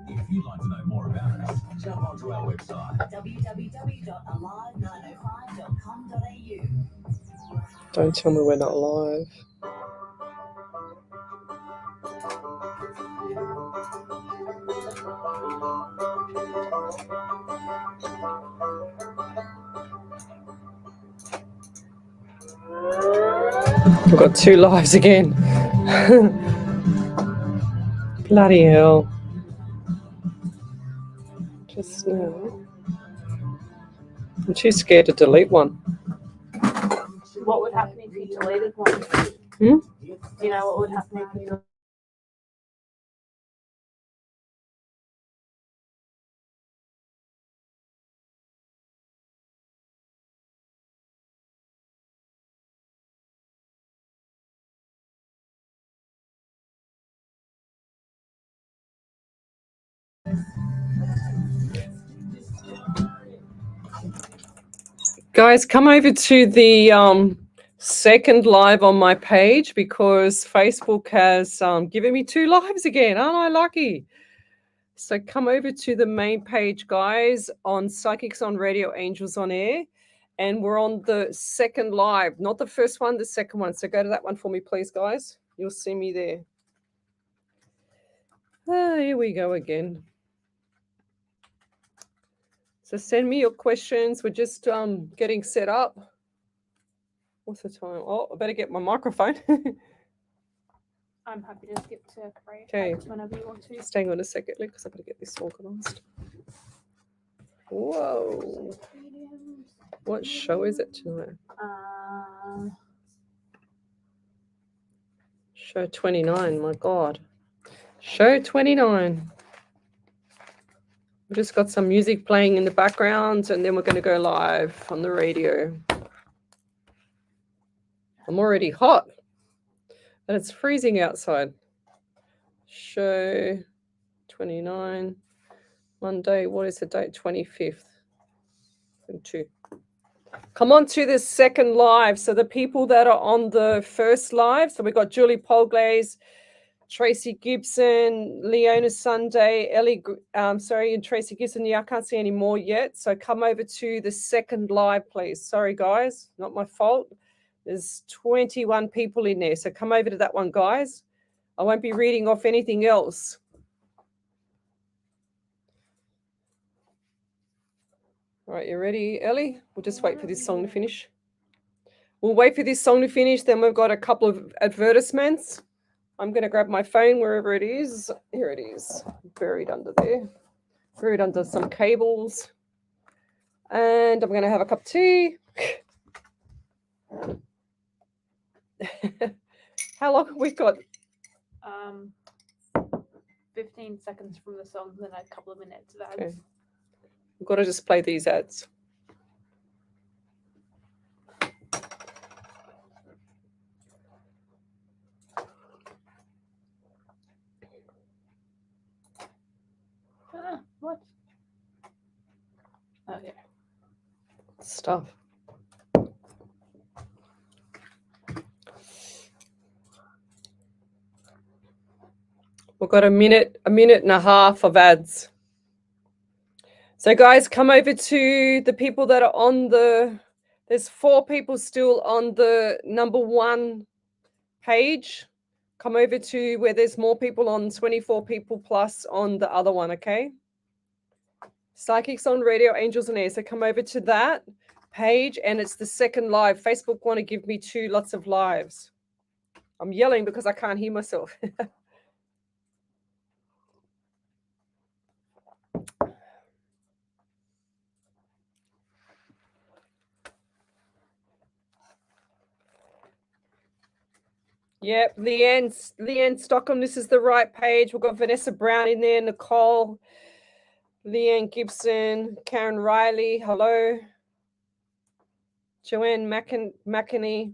If you'd like to know more about us, jump onto our website www.alive905.com.au. Don't tell me we're not live. We've got 2 lives again. Bloody hell. Just now. I'm too scared to delete one. What would happen if you deleted one? Hmm? Do you know what would happen if you deleted? Guys, come over to the second live on my page because Facebook has given me 2 lives again. Aren't I lucky? So come over to the main page, guys, on Psychics on Radio, Angels on Air. And we're on the second live, not the first one, the second one. So go to that one for me, please, guys. You'll see me there. Here we go again. So send me your questions. We're just getting set up. What's the time? Oh, I better get my microphone. I'm happy to skip to Ray Okay. whenever you want to. Just hang on a second, because I've got to get this organised. Whoa. What show is it tonight? Show 29, my God. Show 29. We've just got some music playing in the background, and then we're going to go live on the radio. I'm already hot, and it's freezing outside. Show 29. Monday, what is the date? 25th. And 2. Come on to the second live. So the people that are on the first live, so we've got Julie Polglaze, Tracy Gibson, Leona Sunday, and Tracy Gibson. Yeah, I can't see any more yet. So come over to the second live, please. Sorry, guys, not my fault. There's 21 people in there. So come over to that one, guys. I won't be reading off anything else. All right, you ready, Ellie? We'll just wait for this song to finish. We'll wait for this song to finish. Then we've got a couple of advertisements. I'm going to grab my phone wherever it is. Here it is, buried under there. Buried under some cables. And I'm going to have a cup of tea. How long have we got? 15 seconds from the song, then a couple of minutes of ads. Okay. We've got to just play these ads. What? Okay. Stuff. We've got a minute and a half of ads. So guys, come over to the people that are on there's 4 people still on the number 1 page. Come over to where there's more people on, 24 people plus on the other one, okay? Psychics on Radio, Angels on Air. So come over to that page, and it's the second live. Facebook want to give me lots of lives. I'm yelling because I can't hear myself. Yep, Leanne Stockholm, this is the right page. We've got Vanessa Brown in there, Nicole, Leanne Gibson, Karen Riley, hello. Joanne McInerney.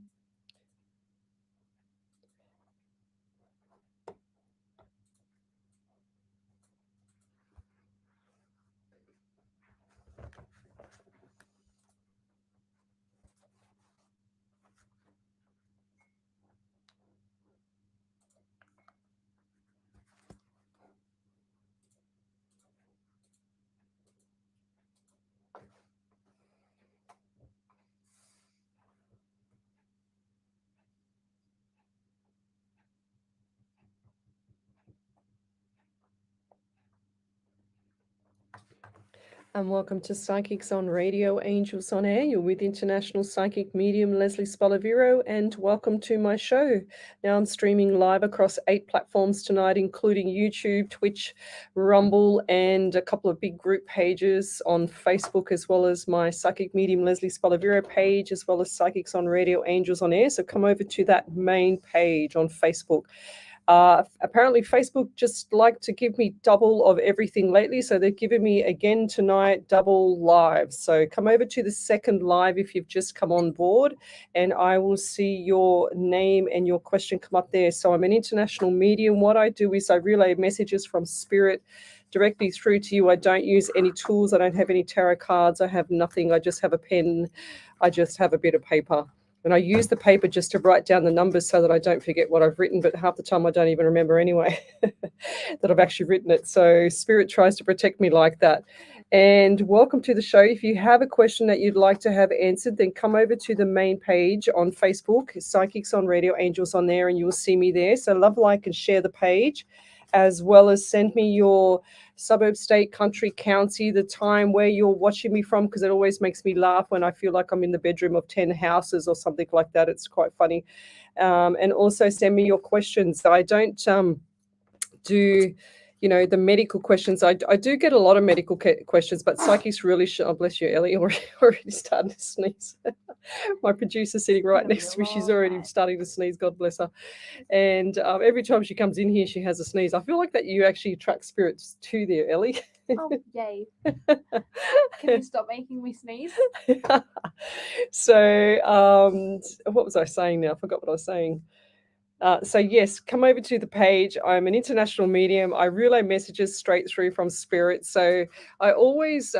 And welcome to Psychics on Radio, Angels on Air. You're with International Psychic Medium Lesley Spaliviero, and welcome to my show. Now I'm streaming live across 8 platforms tonight, including YouTube, Twitch, Rumble, and a couple of big group pages on Facebook, as well as my Psychic Medium Lesley Spaliviero page, as well as Psychics on Radio, Angels on Air. So come over to that main page on Facebook. Apparently Facebook just like to give me double of everything lately, so they've given me again tonight double live. So come over to the second live if you've just come on board, and I will see your name and your question come up there. So I'm an international medium. What I do is I relay messages from spirit directly through to you. I don't use any tools. I don't have any tarot cards. I have nothing. I just have a pen. I just have a bit of paper. And I use the paper just to write down the numbers so that I don't forget what I've written, but half the time I don't even remember anyway that I've actually written it. So Spirit tries to protect me like that. And welcome to the show. If you have a question that you'd like to have answered, then come over to the main page on Facebook, Psychics on Radio, Angels on there, and you will see me there. So love, like, and share the page, as well as send me your suburb, state, country, county, the time where you're watching me from, because it always makes me laugh when I feel like I'm in the bedroom of 10 houses or something like that. It's quite funny. And also send me your questions. I don't do, the medical questions. I do get a lot of medical questions, but psychics really should. Oh, bless you, Ellie, already starting to sneeze. My producer sitting right next to me, she's already starting to sneeze. God bless her. And every time she comes in here, she has a sneeze. I feel like that you actually attract spirits too there, Ellie. Oh, yay. Can you stop making me sneeze? So what was I saying now? I forgot what I was saying. So yes, come over to the page. I'm an international medium. I relay messages straight through from spirit. So I always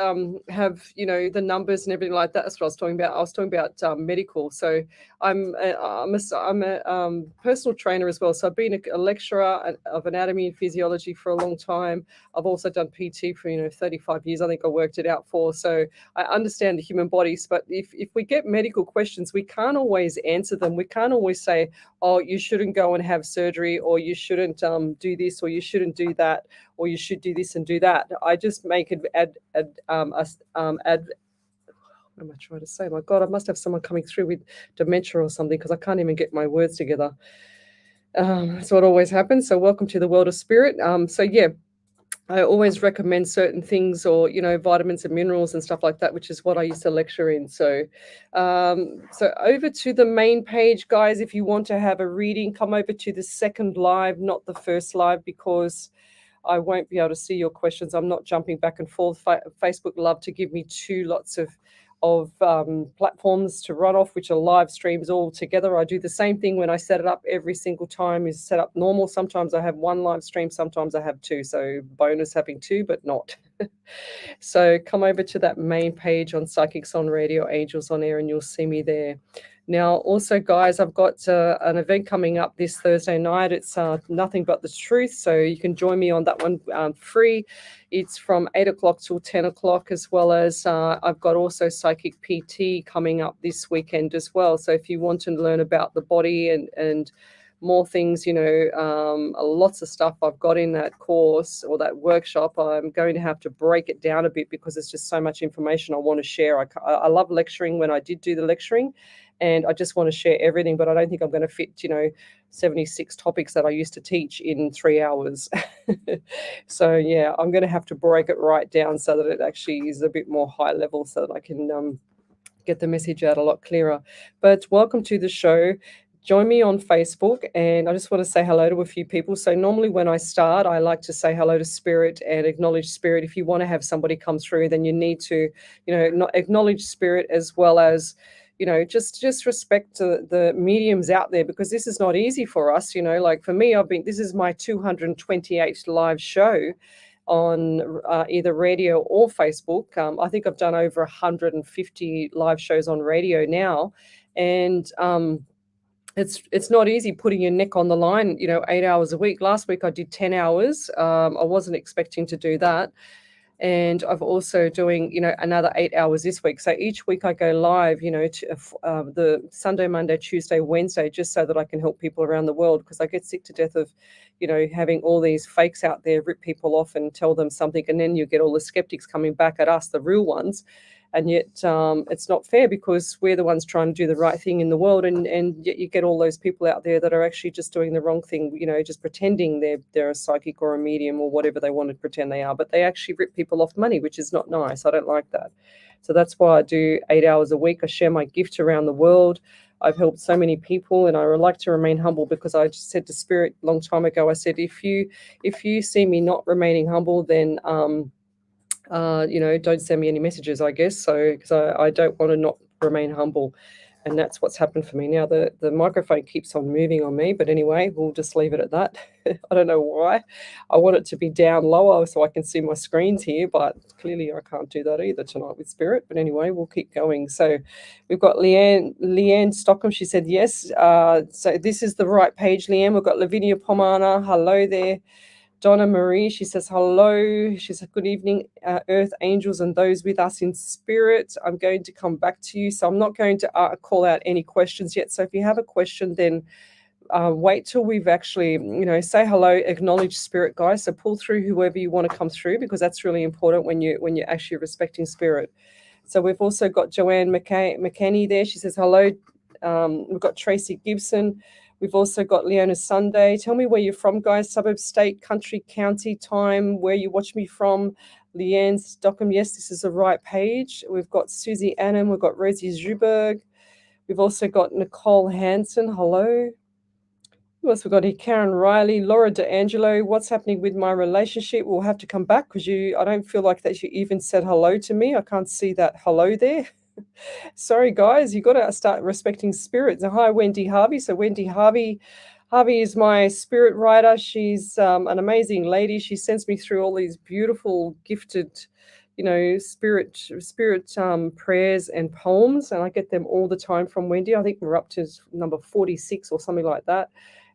have, the numbers and everything like that. That's what I was talking about. I was talking about medical. So I'm a personal trainer as well. So I've been a lecturer of anatomy and physiology for a long time. I've also done PT for 35 years. I think I worked it out for. So I understand the human bodies. But if we get medical questions, we can't always answer them. We can't always say, oh, you shouldn't go and have surgery, or you shouldn't do this, or you shouldn't do that, or you should do this and do that. I just make it what am I trying to say? My God, I must have someone coming through with dementia or something, because I can't even get my words together. That's what always happens. So welcome to the world of spirit. So yeah, I always recommend certain things, or vitamins and minerals and stuff like that, which is what I used to lecture in. So so over to the main page, guys. If you want to have a reading, come over to the second live, not the first live, because I won't be able to see your questions. I'm not jumping back and forth. Facebook love to give me two lots of platforms to run off, which are live streams all together. I do the same thing when I set it up every single time, is set up normal. Sometimes I have one live stream, sometimes I have two. So bonus having two, but not. So come over to that main page on Psychics on Radio, Angels on Air, and you'll see me there. Now, also, guys, I've got an event coming up this Thursday night. It's Nothing But the Truth. So you can join me on that one free. It's from 8 o'clock till 10 o'clock, as well as I've got also Psychic PT coming up this weekend as well. So if you want to learn about the body and more things, lots of stuff I've got in that course or that workshop, I'm going to have to break it down a bit, because there's just so much information I want to share. I love lecturing when I did do the lecturing, and I just want to share everything, but I don't think I'm going to fit, 76 topics that I used to teach in 3 hours. So yeah, I'm going to have to break it right down so that it actually is a bit more high level, so that I can get the message out a lot clearer. But welcome to the show. Join me on Facebook, and I just want to say hello to a few people. So normally when I start, I like to say hello to spirit and acknowledge spirit. If you want to have somebody come through, then you need to, not acknowledge spirit, as well as, just respect the mediums out there, because this is not easy for us. Like for me, this is my 228th live show on either radio or Facebook. I think I've done over 150 live shows on radio now, and it's not easy putting your neck on the line, 8 hours a week. Last week I did 10 hours. I wasn't expecting to do that. And I've also doing, another 8 hours this week. So each week I go live, the Sunday, Monday, Tuesday, Wednesday, just so that I can help people around the world, because I get sick to death of, having all these fakes out there rip people off and tell them something. And then you get all the skeptics coming back at us, the real ones. And yet it's not fair, because we're the ones trying to do the right thing in the world, and yet you get all those people out there that are actually just doing the wrong thing, just pretending they're a psychic or a medium or whatever they want to pretend they are, but they actually rip people off money, which is not nice. I don't like that. So that's why I do 8 hours a week. I share my gift around the world. I've helped so many people, and I would like to remain humble, because I just said to Spirit a long time ago, I said, if you see me not remaining humble, then don't send me any messages, I guess. So, because I don't want to not remain humble. And that's what's happened for me. Now the microphone keeps on moving on me, but anyway, we'll just leave it at that. I don't know why. I want it to be down lower so I can see my screens here, but clearly I can't do that either tonight with Spirit. But anyway, we'll keep going. So we've got Leanne Stockham. She said yes. So this is the right page, Leanne. We've got Lavinia Pomana. Hello there. Donna Marie, she says hello. She says good evening, Earth Angels and those with us in spirit. I'm going to come back to you. So I'm not going to call out any questions yet. So if you have a question, then wait till we've actually, say hello, acknowledge spirit, guys. So pull through whoever you want to come through, because that's really important when you're actually respecting spirit. So we've also got Joanne McKenney there. She says hello. We've got Tracy Gibson. We've also got Leona Sunday. Tell me where you're from, guys. Suburb, state, country, county, time, where you watch me from. Leanne Stockham. Yes, this is the right page. We've got Susie Annam. We've got Rosie Zuberg. We've also got Nicole Hansen. Hello. Who else we've got here? Karen Riley, Laura DeAngelo. What's happening with my relationship? We'll have to come back, because I don't feel like that you even said hello to me. I can't see that hello there. Sorry, guys, you got to start respecting spirits. Hi, Wendy Harvey. So Wendy Harvey is my spirit writer. She's an amazing lady. She sends me through all these beautiful, gifted, spirit prayers and poems, and I get them all the time from Wendy. I think we're up to number 46 or something like that.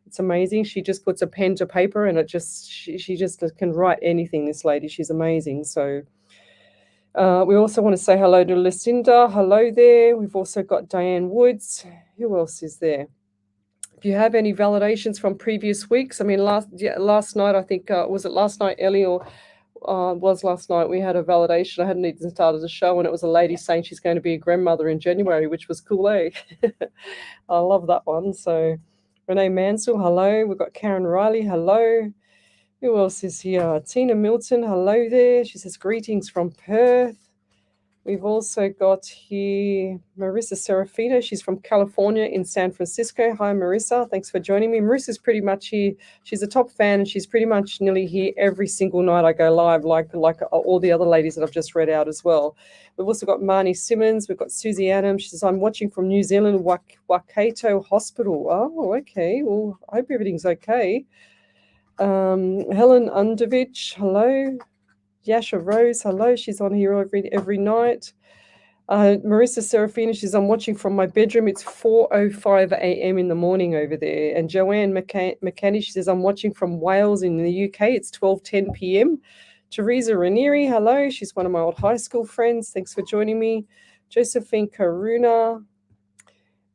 It's amazing. She just puts a pen to paper, and she just can write anything. This lady, she's amazing. So. We also want to say hello to Lucinda. Hello there. We've also got Diane Woods. Who else is there? If you have any validations from previous weeks, I mean, last night, I think, was it last night, Ellie, or was last night, we had a validation. I hadn't even started the show, and it was a lady saying she's going to be a grandmother in January, which was cool, eh? I love that one. So Renee Mansell, hello. We've got Karen Riley, hello. Who else is here? Tina Milton, hello there. She says, greetings from Perth. We've also got here Marissa Serafino. She's from California in San Francisco. Hi, Marissa. Thanks for joining me. Marissa's pretty much here. She's a top fan, and she's pretty much nearly here every single night I go live, like all the other ladies that I've just read out as well. We've also got Marnie Simmons. We've got Susie Adams. She says, I'm watching from New Zealand, Waikato Hospital. Oh, okay. Well, I hope everything's okay. Helen Undervich, hello. Yasha Rose, hello. She's on here every night. Marissa Serafina, she's I'm watching from my bedroom. It's 4:05 a.m. in the morning over there. And Joanne McKenney, she says I'm watching from Wales in the UK. It's 12:10 p.m. Teresa Ranieri, hello. She's one of my old high school friends. Thanks for joining me. Josephine Karuna.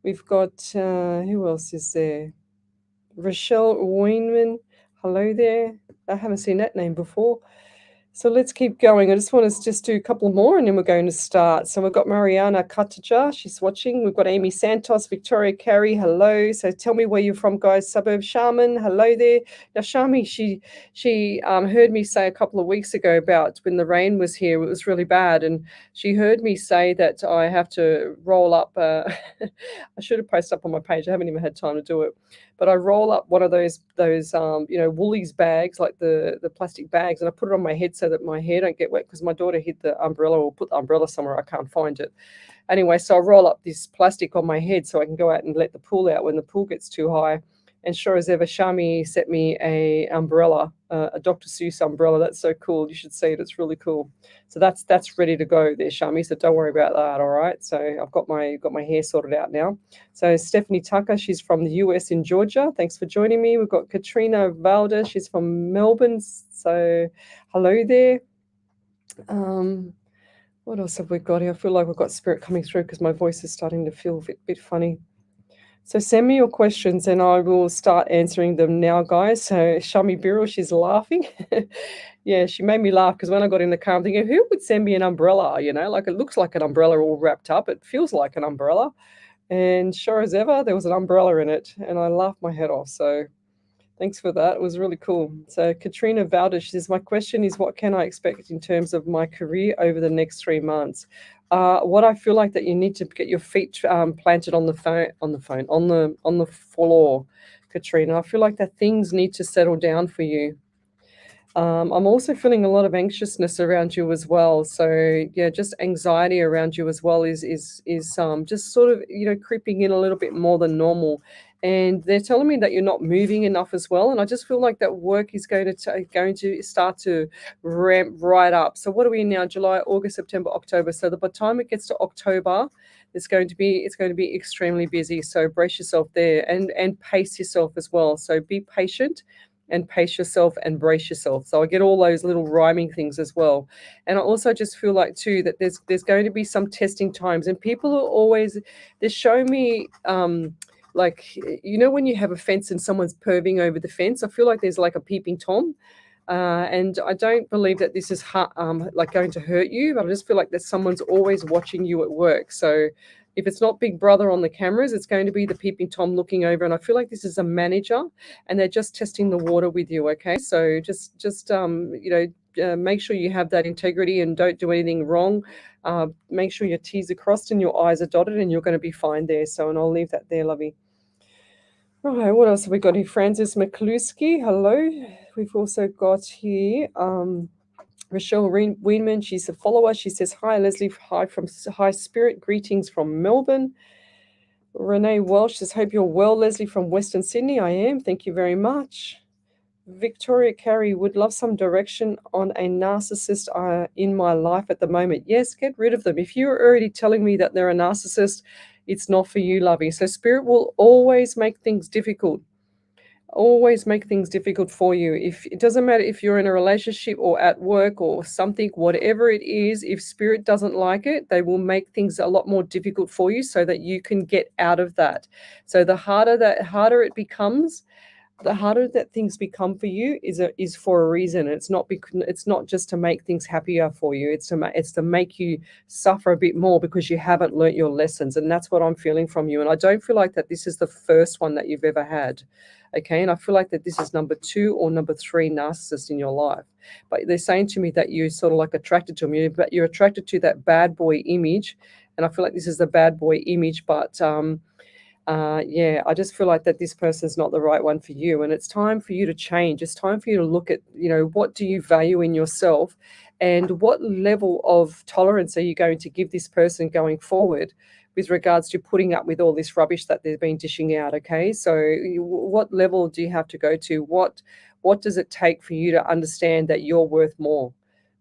We've got who else is there? Rochelle Weinman. Hello there. I haven't seen that name before. So let's keep going. I just want to just do a couple more, and then we're going to start. So we've got Mariana Kataja. She's watching. We've got Amy Santos, Victoria Carey. Hello. So tell me where you're from, guys. Suburb Shaman. Hello there. Now, Shami, she heard me say a couple of weeks ago about when the rain was here. It was really bad, and she heard me say that I have to roll up. I should have posted up on my page. I haven't even had time to do it. But I roll up one of those Woolies bags, like the plastic bags, and I put it on my head so that my hair don't get wet, because my daughter hid the umbrella or put the umbrella somewhere. I can't find it. Anyway, so I roll up this plastic on my head so I can go out and let the pool out when the pool gets too high. And sure as ever, Shami sent me a umbrella, a Dr. Seuss umbrella. That's so cool. You should see it. It's really cool. So that's ready to go there, Shami. So don't worry about that. All right. So I've got my hair sorted out now. So Stephanie Tucker, she's from the US in Georgia. Thanks for joining me. We've got Katrina Valda. She's from Melbourne. So hello there. What else have we got here? I feel like we've got spirit coming through because my voice is starting to feel a bit funny. So send me your questions and I will start answering them now, guys. So Shami Birrell, she's laughing. Yeah, she made me laugh because when I got in the car, I'm thinking, who would send me an umbrella? You know, like it looks like an umbrella all wrapped up. It feels like an umbrella. And sure as ever, there was an umbrella in it. And I laughed my head off. So thanks for that. It was really cool. So Katrina Valdish says, my question is, what can I expect in terms of my career over the next 3 months? What I feel like that you need to get your feet planted on the floor, Katrina. I feel like that things need to settle down for you. I'm also feeling a lot of anxiousness around you as well. So yeah, just anxiety around you as well is just sort of creeping in a little bit more than normal. And they're telling me that you're not moving enough as well. And I just feel like that work is going to start to ramp right up. So what are we now? July, August, September, October. So by the time it gets to October, it's going to be extremely busy. So brace yourself there and pace yourself as well. So be patient and pace yourself and brace yourself. So I get all those little rhyming things as well. And I also just feel like too that there's going to be some testing times, and people are always they show me like when you have a fence and someone's perving over the fence. I feel like there's like a peeping tom. And I don't believe that this is like going to hurt you, but I just feel like that someone's always watching you at work. So if it's not Big Brother on the cameras, it's going to be the peeping Tom looking over. And I feel like this is a manager, and they're just testing the water with you. Okay, so just make sure you have that integrity and don't do anything wrong. Make sure your T's are crossed and your I's are dotted, and you're going to be fine there. So, and I'll leave that there, lovey. Right, what else have we got here? Francis McCluskey, hello. We've also got here Rochelle Weenman. She's a follower. She says, hi, Lesley. Hi, Spirit. Greetings from Melbourne. Renee Welsh says, hope you're well, Lesley, from Western Sydney. I am. Thank you very much. Victoria Carey would love some direction on a narcissist in my life at the moment. Yes, get rid of them. If you're already telling me that they're a narcissist, it's not for you, lovey. So Spirit will always make things difficult. Always make things difficult for you. If it doesn't matter if you're in a relationship or at work or something, whatever it is, if Spirit doesn't like it, they will make things a lot more difficult for you so that you can get out of that. So the harder it becomes, the harder that things become for you is for a reason. It's not just to make things happier for you. It's to make you suffer a bit more because you haven't learnt your lessons, and that's what I'm feeling from you. And I don't feel like that this is the first one that you've ever had, okay? And I feel like that this is number 2 or number 3 narcissist in your life. But they're saying to me that you're sort of like attracted to them, but you're attracted to that bad boy image, and I feel like this is the bad boy image, but I just feel like that this person's not the right one for you, and it's time for you to change. It's time for you to look at, what do you value in yourself, and what level of tolerance are you going to give this person going forward with regards to putting up with all this rubbish that they've been dishing out, okay? So what level do you have to go to? What does it take for you to understand that you're worth more?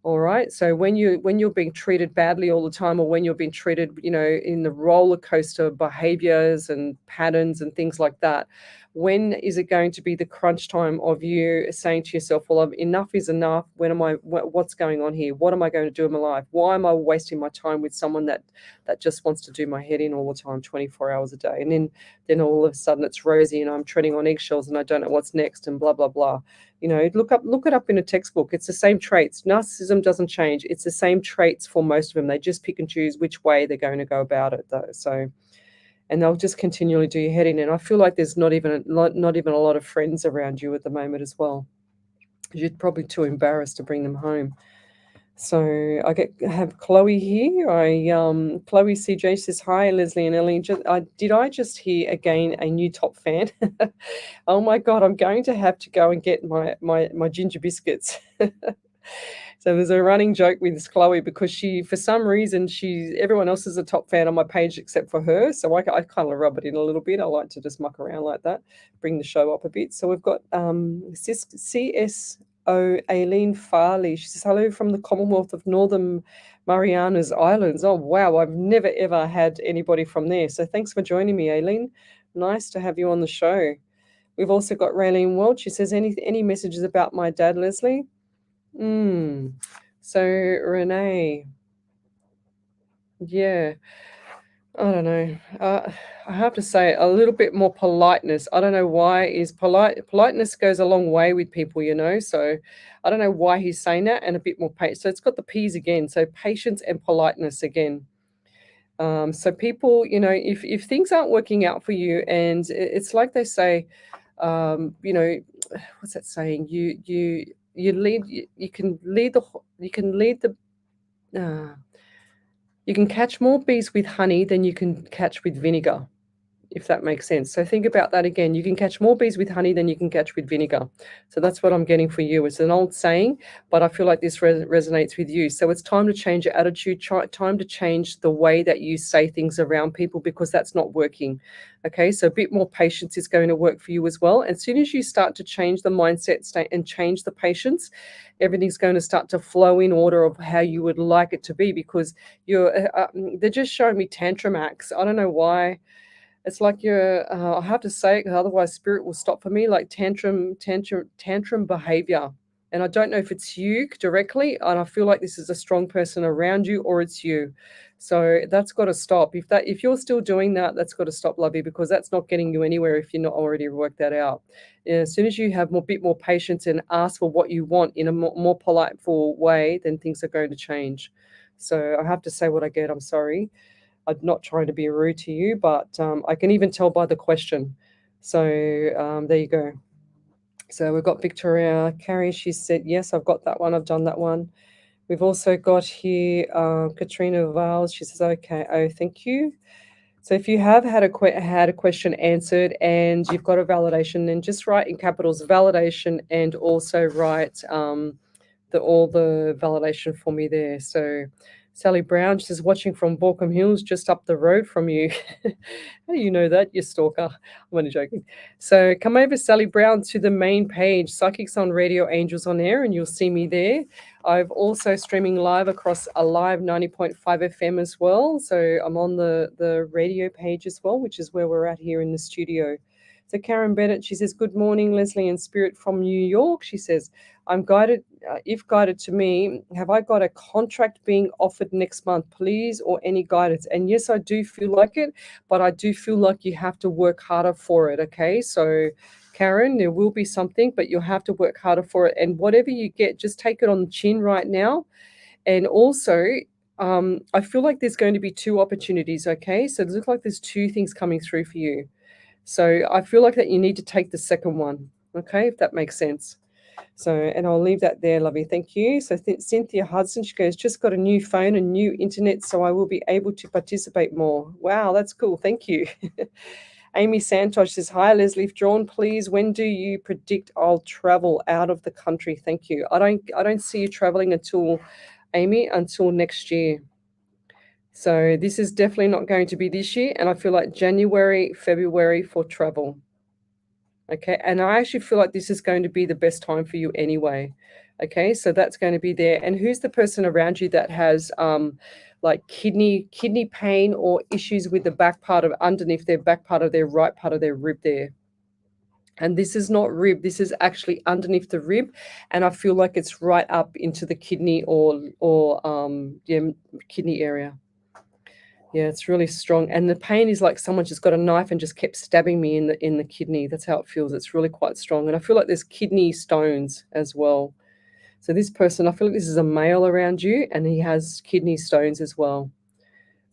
All right. So when you're being treated badly all the time, or when you're being treated, in the roller coaster behaviors and patterns and things like that, when is it going to be the crunch time of you saying to yourself, well, enough is enough. What's going on here? What am I going to do in my life? Why am I wasting my time with someone that just wants to do my head in all the time, 24 hours a day? And then all of a sudden it's rosy and I'm treading on eggshells and I don't know what's next and blah, blah, blah. Look it up in a textbook. It's the same traits. Narcissism doesn't change. It's the same traits for most of them. They just pick and choose which way they're going to go about it, though. So, and they'll just continually do your head in. And I feel like there's not even a lot of friends around you at the moment as well. You're probably too embarrassed to bring them home. So I have Chloe here. Chloe CJ says, hi, Lesley and Ellie. Did I just hear again a new top fan? Oh my God, I'm going to have to go and get my ginger biscuits. So there's a running joke with this Chloe because for some reason, everyone else is a top fan on my page except for her. So I kind of rub it in a little bit. I like to just muck around like that, bring the show up a bit. So we've got Aileen Farley. She says, hello from the Commonwealth of Northern Marianas Islands. Oh, wow. I've never, ever had anybody from there. So thanks for joining me, Aileen. Nice to have you on the show. We've also got Raylene Welch. She says, any messages about my dad, Lesley? So Renee, yeah, I don't know. I have to say a little bit more politeness. I don't know why is politeness goes a long way with people, you know. So I don't know why he's saying that, and a bit more patience. So it's got the P's again. So patience and politeness again. So people, you know, if things aren't working out for you, and it's like they say, you know, what's that saying? You lead. You can lead you can lead the. Uh, you can catch more bees with honey than you can catch with vinegar, if that makes sense. So think about that again. You can catch more bees with honey than you can catch with vinegar. So that's what I'm getting for you. It's an old saying, but I feel like this resonates with you. So it's time to change your attitude, time to change the way that you say things around people, because that's not working. Okay, so a bit more patience is going to work for you as well. And as soon as you start to change the mindset state and change the patience, everything's going to start to flow in order of how you would like it to be, because they're just showing me tantrum acts. I don't know why. It's like you're, I have to say it, 'cause otherwise spirit will stop for me, like tantrum behavior. And I don't know if it's you directly, and I feel like this is a strong person around you, or it's you. So that's got to stop. If you're still doing that, that's got to stop, lovey, because that's not getting you anywhere if you're not already worked that out. Yeah, as soon as you have a bit more patience and ask for what you want in a more polite way, then things are going to change. So I have to say what I get. I'm sorry. I'm not trying to be rude to you, but I can even tell by the question. So there you go. So we've got Victoria Carrie. She said, yes, I've got that one. I've done that one. We've also got here Katrina Vales. She says, okay, oh, thank you. So if you have had a question answered and you've got a validation, then just write in capitals validation, and also write all the validation for me there. So Sally Brown, she says, watching from Borkham Hills, just up the road from you. How do you know that, you stalker? I'm only joking. So come over, Sally Brown, to the main page, Psychics on Radio, Angels on Air, and you'll see me there. I've also streaming live across a live 90.5 FM as well. So I'm on the radio page as well, which is where we're at here in the studio. So Karen Bennett, she says, good morning, Lesley and Spirit from New York. She says, I'm guided, if guided to me, have I got a contract being offered next month, please, or any guidance? And yes, I do feel like it, but I do feel like you have to work harder for it, okay? So Karen, there will be something, but you'll have to work harder for it. And whatever you get, just take it on the chin right now. And also, I feel like there's going to be two opportunities, okay? So it looks like there's two things coming through for you. So I feel like that you need to take the second one, okay, if that makes sense. So, and I'll leave that there, lovey. Thank you. So Cynthia Hudson, she goes, just got a new phone and new internet, so I will be able to participate more. Wow, that's cool. Thank you. Amy Santosh says, hi, Lesley. If drawn, please, when do you predict I'll travel out of the country? Thank you. I don't see you traveling until, Amy, until next year. So this is definitely not going to be this year. And I feel like January, February for travel. Okay. And I actually feel like this is going to be the best time for you anyway. Okay. So that's going to be there. And who's the person around you that has like kidney pain or issues with the back part of underneath their back part of their right part of their rib there? And this is not rib, this is actually underneath the rib, and I feel like it's right up into the kidney or kidney area. Yeah, it's really strong, and the pain is like someone just got a knife and just kept stabbing me in the kidney. That's how it feels. It's really quite strong, and I feel like there's kidney stones as well. So this person, I feel like this is a male around you, and he has kidney stones as well.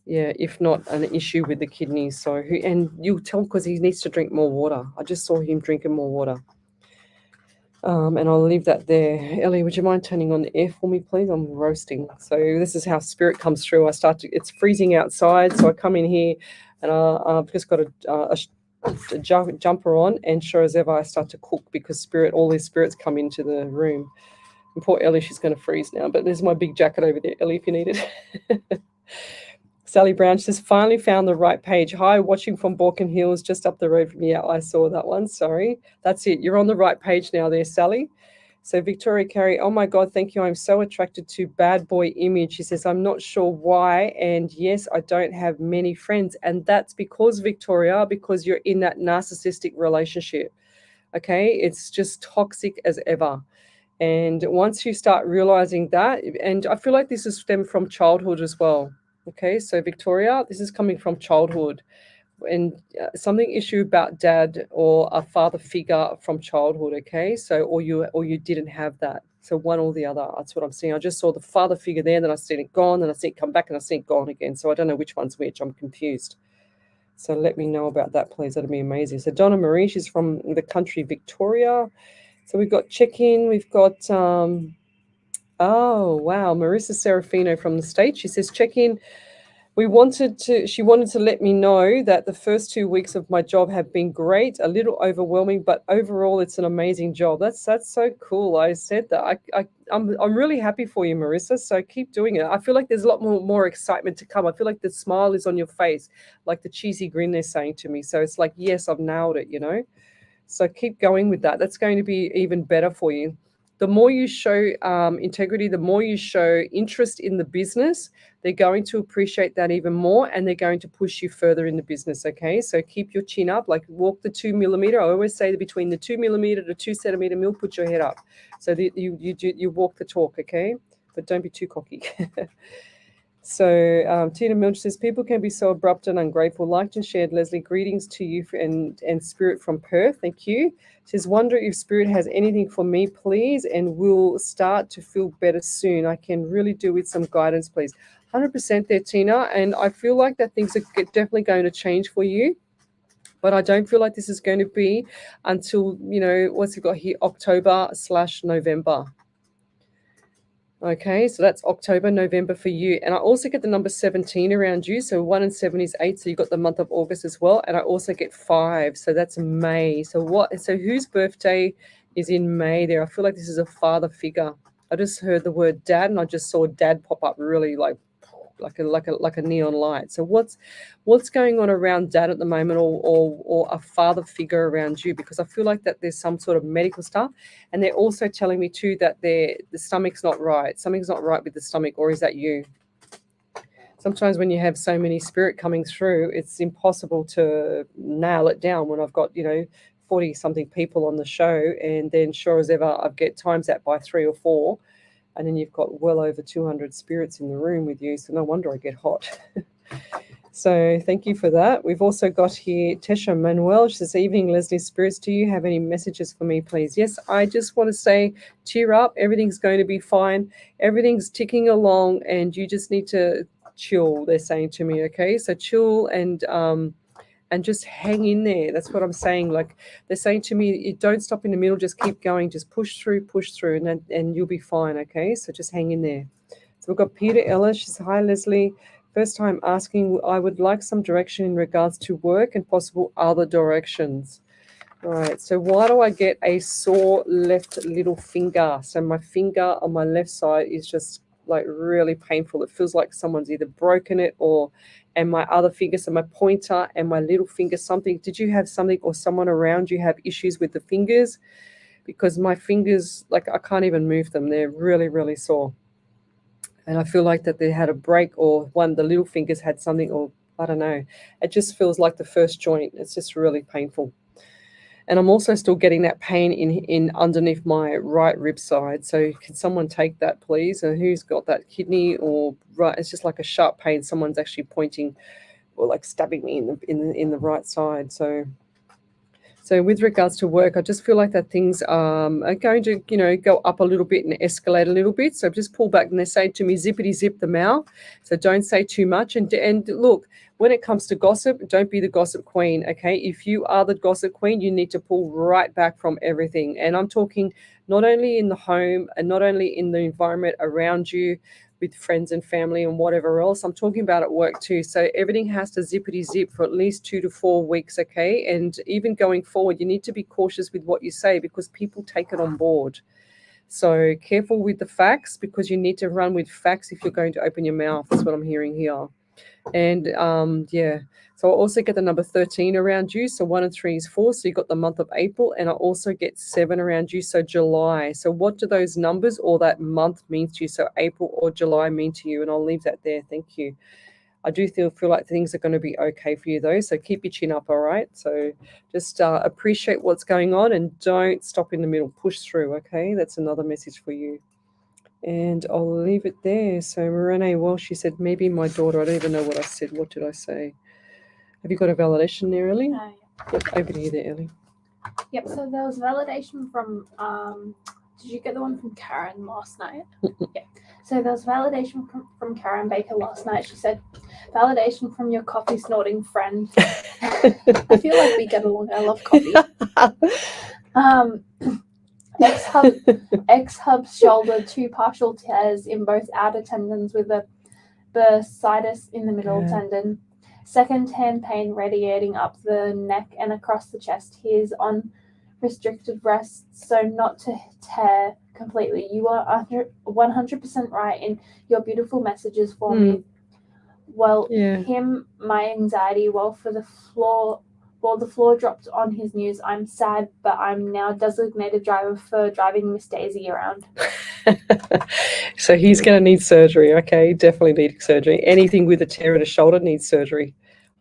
Yeah, if not an issue with the kidneys. So, and you'll tell because he needs to drink more water. I just saw him drinking more water. And I'll leave that there. Ellie, would you mind turning on the air for me, please? I'm roasting. So this is how spirit comes through. It's freezing outside, so I come in here, and I've just got a jumper on, and sure as ever, I start to cook because all these spirits come into the room. And poor Ellie, she's going to freeze now, but there's my big jacket over there, Ellie, if you need it. Sally Brown says, finally found the right page. Hi, watching from Borkham Hills, just up the road from me. Yeah, I saw that one. Sorry. That's it. You're on the right page now there, Sally. So Victoria Carey, oh my God, thank you. I'm so attracted to bad boy image. She says, I'm not sure why. And yes, I don't have many friends. And that's because, Victoria, because you're in that narcissistic relationship. Okay. It's just toxic as ever. And once you start realizing that, and I feel like this is stemmed from childhood as well. Okay, so Victoria, this is coming from childhood, and something issue about dad or a father figure from childhood. Okay, so or you didn't have that. So one or the other. That's what I'm seeing. I just saw the father figure there, then I seen it gone, then I seen it come back, and I seen it gone again. So I don't know which one's which. I'm confused. So let me know about that, please. That'd be amazing. So Donna Marie, she's from the country Victoria. So we've got check-in. We've got oh wow, Marissa Serafino from the States. She says check-in. She wanted to let me know that the first 2 weeks of my job have been great, a little overwhelming, but overall it's an amazing job. That's so cool. I said that. I'm really happy for you, Marissa. So keep doing it. I feel like there's a lot more excitement to come. I feel like the smile is on your face, like the cheesy grin they're saying to me. So it's like, yes, I've nailed it, you know? So keep going with that. That's going to be even better for you. The more you show integrity, the more you show interest in the business, they're going to appreciate that even more, and they're going to push you further in the business. Okay, so keep your chin up, like walk the 2 millimeter. I always say that between the 2 millimeter to 2 centimeter mill, put your head up. So that you walk the talk. Okay, but don't be too cocky. So Tina Milch says, people can be so abrupt and ungrateful. Liked and shared, Lesley. Greetings to you and Spirit from Perth. Thank you. She says, wonder if Spirit has anything for me, please, and will start to feel better soon. I can really do with some guidance, please. 100% there, Tina. And I feel like that things are definitely going to change for you. But I don't feel like this is going to be until, what's it got here, October/November. Okay, so that's October, November for you. And I also get the number 17 around you. So 1 and 7 is 8. So you got the month of August as well. And I also get 5. So that's May. So whose birthday is in May there? I feel like this is a father figure. I just heard the word dad, and I just saw dad pop up really like a neon light. So what's going on around dad at the moment, or a father figure around you? Because I feel like that there's some sort of medical stuff, and they're also telling me too that the stomach's not right. Something's not right with the stomach, or is that you? Sometimes when you have so many spirit coming through, it's impossible to nail it down when I've got 40 something people on the show, and then sure as ever I get times that by 3 or 4. And then you've got well over 200 spirits in the room with you. So no wonder I get hot. So thank you for that. We've also got here Tesha Manuel. She says, evening, Lesley Spirits. Do you have any messages for me, please? Yes, I just want to say, cheer up. Everything's going to be fine. Everything's ticking along, and you just need to chill, they're saying to me. Okay, so chill and just hang in there. That's what I'm saying. Like they're saying to me, you don't stop in the middle, just keep going, just push through, and you'll be fine. Okay, so just hang in there. So we've got Peter Ellis. She says, hi, Lesley. First time asking, I would like some direction in regards to work and possible other directions. All right, so why do I get a sore left little finger? So my finger on my left side is just like really painful. It feels like someone's either broken it and my other finger, so my pointer and my little finger, something. Did you have something or someone around you have issues with the fingers? Because my fingers, like I can't even move them. They're really, really sore. And I feel like that they had a break, or the little fingers had something, or I don't know. It just feels like the first joint. It's just really painful. And I'm also still getting that pain in underneath my right rib side. So can someone take that, please? And who's got that kidney or right? It's just like a sharp pain. Someone's actually pointing or like stabbing me in the right side. So with regards to work, I just feel like that things are going to, go up a little bit and escalate a little bit. So just pull back, and they say to me, zippity zip the mouth. So don't say too much. And look, when it comes to gossip, don't be the gossip queen, okay? If you are the gossip queen, you need to pull right back from everything. And I'm talking not only in the home and not only in the environment around you, with friends and family and whatever else. I'm talking about at work too. So everything has to zippity zip for at least 2 to 4 weeks, okay? And even going forward, you need to be cautious with what you say because people take it on board. So careful with the facts, because you need to run with facts if you're going to open your mouth. That's what I'm hearing here. And so I also get the number 13 around you. So 1 and 3 is 4. So you got the month of April, and I also get 7 around you. So July. So what do those numbers or that month mean to you? So April or July mean to you? And I'll leave that there. Thank you. I do feel like things are going to be okay for you though. So keep your chin up, all right? So just appreciate what's going on and don't stop in the middle. Push through, okay? That's another message for you. And I'll leave it there. So Renee Walsh, she said, maybe my daughter. I don't even know what I said. What did I say? Have you got a validation there, Ellie? Yep, over to you there, Ellie. Yep, so there was validation from, did you get the one from Karen last night? Yeah. So there was validation from Karen Baker last night. She said, validation from your coffee snorting friend. I feel like we get along. I love coffee. X-hub shoulder, 2 partial tears in both outer tendons with a bursitis in the middle tendon. Second hand pain radiating up the neck and across the chest. He is on restricted rest, so not to tear completely. You are 100% right in your beautiful messages for me. Well, him, my anxiety, the floor dropped on his news. I'm sad, but I'm now designated driver for driving Miss Daisy around. So he's going to need surgery, okay? Definitely need surgery. Anything with a tear in a shoulder needs surgery,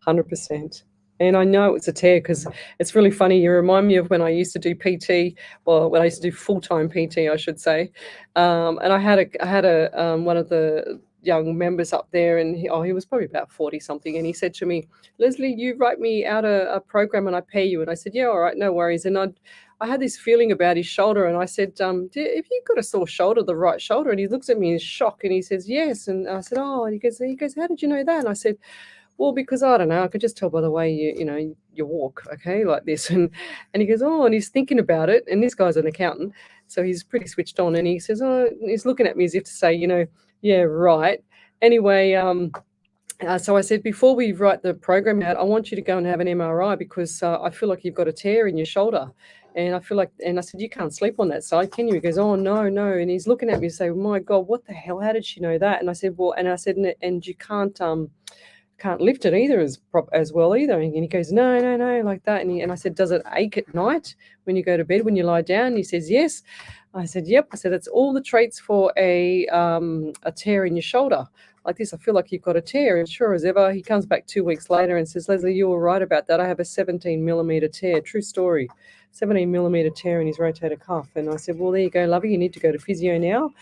100%. And I know it's a tear because it's really funny. You remind me of when I used to do PT, well, when I used to do full-time PT, I should say. And I had a one of the young members up there, and he was probably about 40 something, and he said to me, Lesley, you write me out a program and I pay you. And I said, yeah, all right, no worries. And I had this feeling about his shoulder, and I said, have you got a sore shoulder, the right shoulder? And he looks at me in shock and he says, yes. And I said, oh, and he goes, how did you know that? And I said, well, because I don't know, I could just tell by the way you walk, okay, like this. And he goes, oh, and he's thinking about it. And this guy's an accountant, so he's pretty switched on. And he says, oh, he's looking at me as if to say, yeah, right. Anyway, so I said, before we write the program out, I want you to go and have an MRI because I feel like you've got a tear in your shoulder. And I feel like, and I said, you can't sleep on that side, can you? He goes, oh, no. And he's looking at me and say, my God, what the hell? How did she know that? And I said, well, and you can't lift it either as well either. And he goes, no, like that. And I said, does it ache at night when you go to bed, when you lie down? And he says, yes. I said, yep. I said, it's all the traits for a tear in your shoulder. Like this, I feel like you've got a tear. And sure as ever, he comes back 2 weeks later and says, Lesley, you were right about that. I have a 17 millimeter tear. True story. 17 millimeter tear in his rotator cuff. And I said, well, there you go, lovey. You need to go to physio now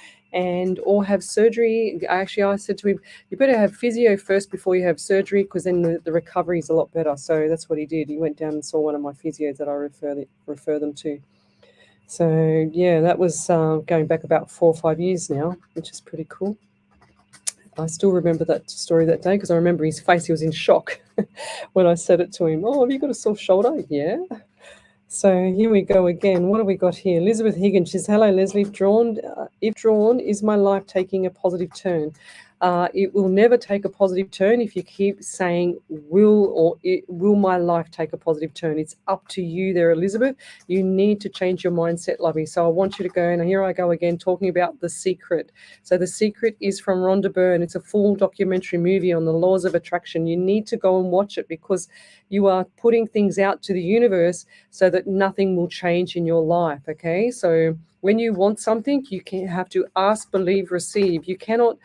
or have surgery. Actually, I said to him, you better have physio first before you have surgery because then the recovery is a lot better. So that's what he did. He went down and saw one of my physios that I refer them to. So, yeah, that was going back about 4 or 5 years now, which is pretty cool. I still remember that story that day because I remember his face. He was in shock when I said it to him. Oh, have you got a sore shoulder? Yeah. So here we go again. What have we got here? Elizabeth Higgins says, hello, Lesley. If drawn, is my life taking a positive turn? It will never take a positive turn if you keep saying will my life take a positive turn. It's up to you there, Elizabeth. You need to change your mindset, lovey. So I want you to go, and here I go again talking about The Secret. So The Secret is from Rhonda Byrne. It's a full documentary movie on the laws of attraction. You need to go and watch it because you are putting things out to the universe so that nothing will change in your life, okay? So when you want something, you have to ask, believe, receive. You cannot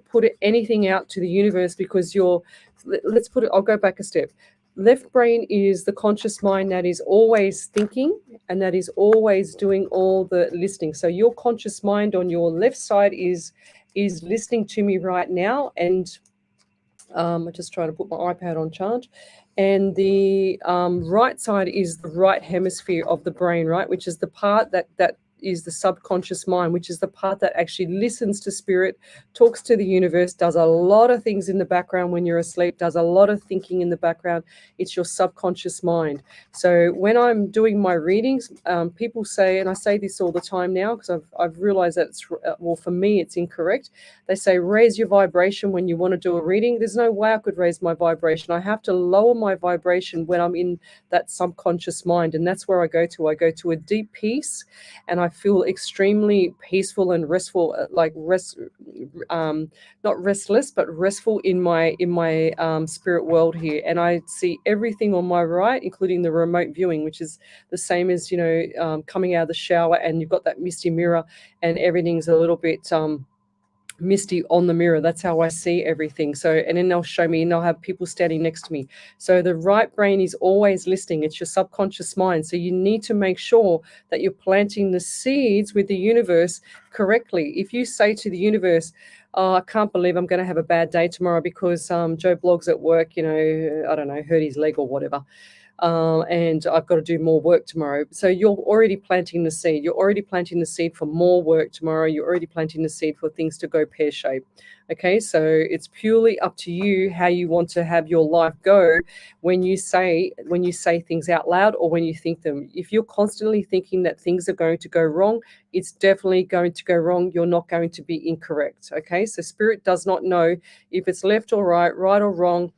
put anything out to the universe because I'll go back a step. Left brain is the conscious mind that is always thinking and that is always doing all the listening. So your conscious mind on your left side is listening to me right now, and I just try to put my iPad on charge. And the right side is the right hemisphere of the brain, right, which is the part that is the subconscious mind, which is the part that actually listens to spirit, talks to the universe, does a lot of things in the background when you're asleep, does a lot of thinking in the background. It's your subconscious mind. So when I'm doing my readings, people say, and I say this all the time now because I've realized that for me, it's incorrect. They say, raise your vibration when you want to do a reading. There's no way I could raise my vibration. I have to lower my vibration when I'm in that subconscious mind. And that's where I go to. I go to a deep peace, and I feel extremely peaceful and restful, not restless, but restful in my spirit world here. And I see everything on my right, including the remote viewing, which is the same as, coming out of the shower and you've got that misty mirror and everything's a little bit misty on the mirror. That's how I see everything. So, and then they'll show me, and they'll have people standing next to me. So the right brain is always listening. It's your subconscious mind. So you need to make sure that you're planting the seeds with the universe correctly. If you say to the universe, "Oh, I can't believe I'm going to have a bad day tomorrow because Joe Blogs at work, I don't know, hurt his leg or whatever. And I've got to do more work tomorrow." So you're already planting the seed. You're already planting the seed for more work tomorrow. You're already planting the seed for things to go pear-shaped. Okay, so it's purely up to you how you want to have your life go when you say things out loud or when you think them. If you're constantly thinking that things are going to go wrong, it's definitely going to go wrong. You're not going to be incorrect. Okay, so spirit does not know if it's left or right or wrong.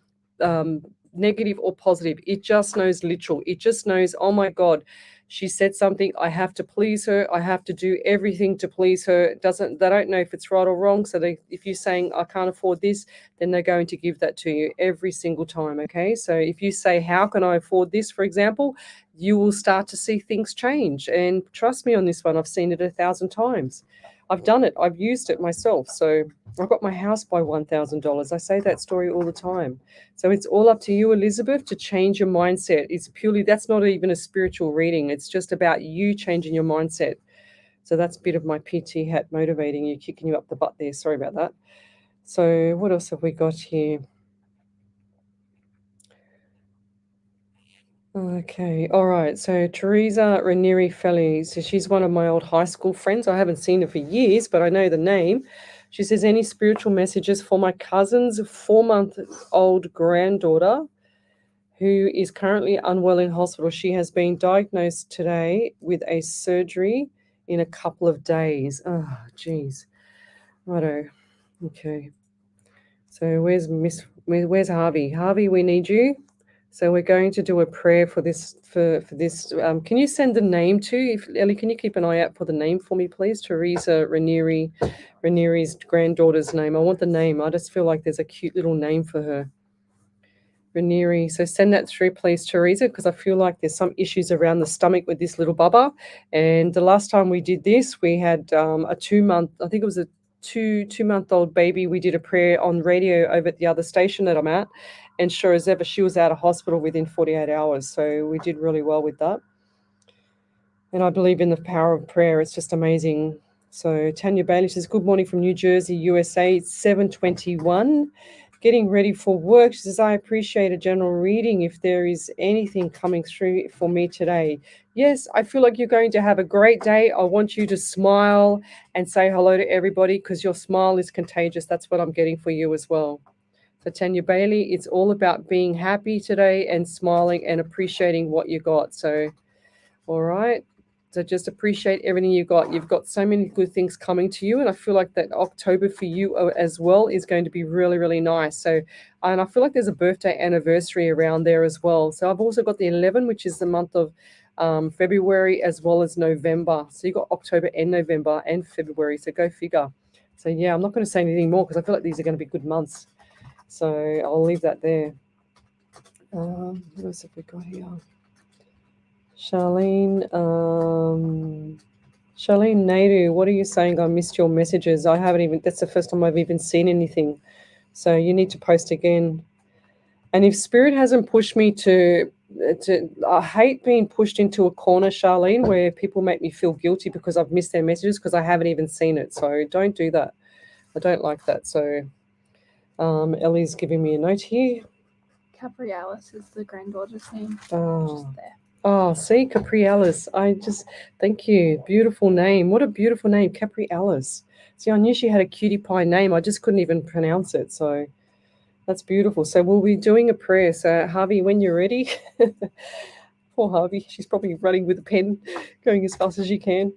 Negative or positive. It just knows literal. It just knows, oh my God, she said something. I have to please her. I have to do everything to please her. They don't know if it's right or wrong. So if you're saying I can't afford this, then they're going to give that to you every single time. Okay. So if you say, how can I afford this, for example, you will start to see things change. And trust me on this one, I've seen it 1,000 times. I've done it. I've used it myself. So I got my house by $1,000. I say that story all the time. So it's all up to you, Elizabeth, to change your mindset. That's not even a spiritual reading. It's just about you changing your mindset. So that's a bit of my PT hat motivating you, kicking you up the butt there. Sorry about that. So what else have we got here? Okay, all right. So Teresa Ranieri Felli, so she's one of my old high school friends. I haven't seen her for years, but I know the name. She says, any spiritual messages for my cousin's 4-month-old granddaughter who is currently unwell in hospital? She has been diagnosed today with a surgery in a couple of days. Oh, geez. Righto. Okay. So where's Harvey? Harvey, we need you. So we're going to do a prayer for this. Can you send the name to? Ellie, can you keep an eye out for the name for me, please? Teresa Ranieri's granddaughter's name. I want the name. I just feel like there's a cute little name for her. Ranieri. So send that through, please, Teresa, because I feel like there's some issues around the stomach with this little bubba. And the last time we did this, we had a 2-month. I think it was a two-month-old baby. We did a prayer on radio over at the other station that I'm at. And sure as ever, she was out of hospital within 48 hours. So we did really well with that. And I believe in the power of prayer. It's just amazing. So Tanya Bailey says, good morning from New Jersey, USA. It's 7:21. Getting ready for work. She says, I appreciate a general reading if there is anything coming through for me today. Yes, I feel like you're going to have a great day. I want you to smile and say hello to everybody because your smile is contagious. That's what I'm getting for you as well. So Tanya Bailey, it's all about being happy today and smiling and appreciating what you got. So, all right. So just appreciate everything you got. You've got so many good things coming to you. And I feel like that October for you as well is going to be really, really nice. So, and I feel like there's a birthday anniversary around there as well. So I've also got the 11, which is the month of February as well as November. So you've got October and November and February. So go figure. So yeah, I'm not going to say anything more because I feel like these are going to be good months. So I'll leave that there. What else have we got here? Charlene Naidu, what are you saying? I missed your messages. That's the first time I've even seen anything. So you need to post again. And if Spirit hasn't pushed me to I hate being pushed into a corner, Charlene, where people make me feel guilty because I've missed their messages because I haven't even seen it. So don't do that. I don't like that. So Ellie's giving me a note here. Caprialis is the granddaughter's name. Oh. Just there. Oh, see, Caprialis. Thank you. Beautiful name. What a beautiful name, Caprialis. See, I knew she had a cutie pie name. I just couldn't even pronounce it. So that's beautiful. So we'll be doing a prayer. So Harvey, when you're ready. Poor Harvey. She's probably running with a pen, going as fast as she can.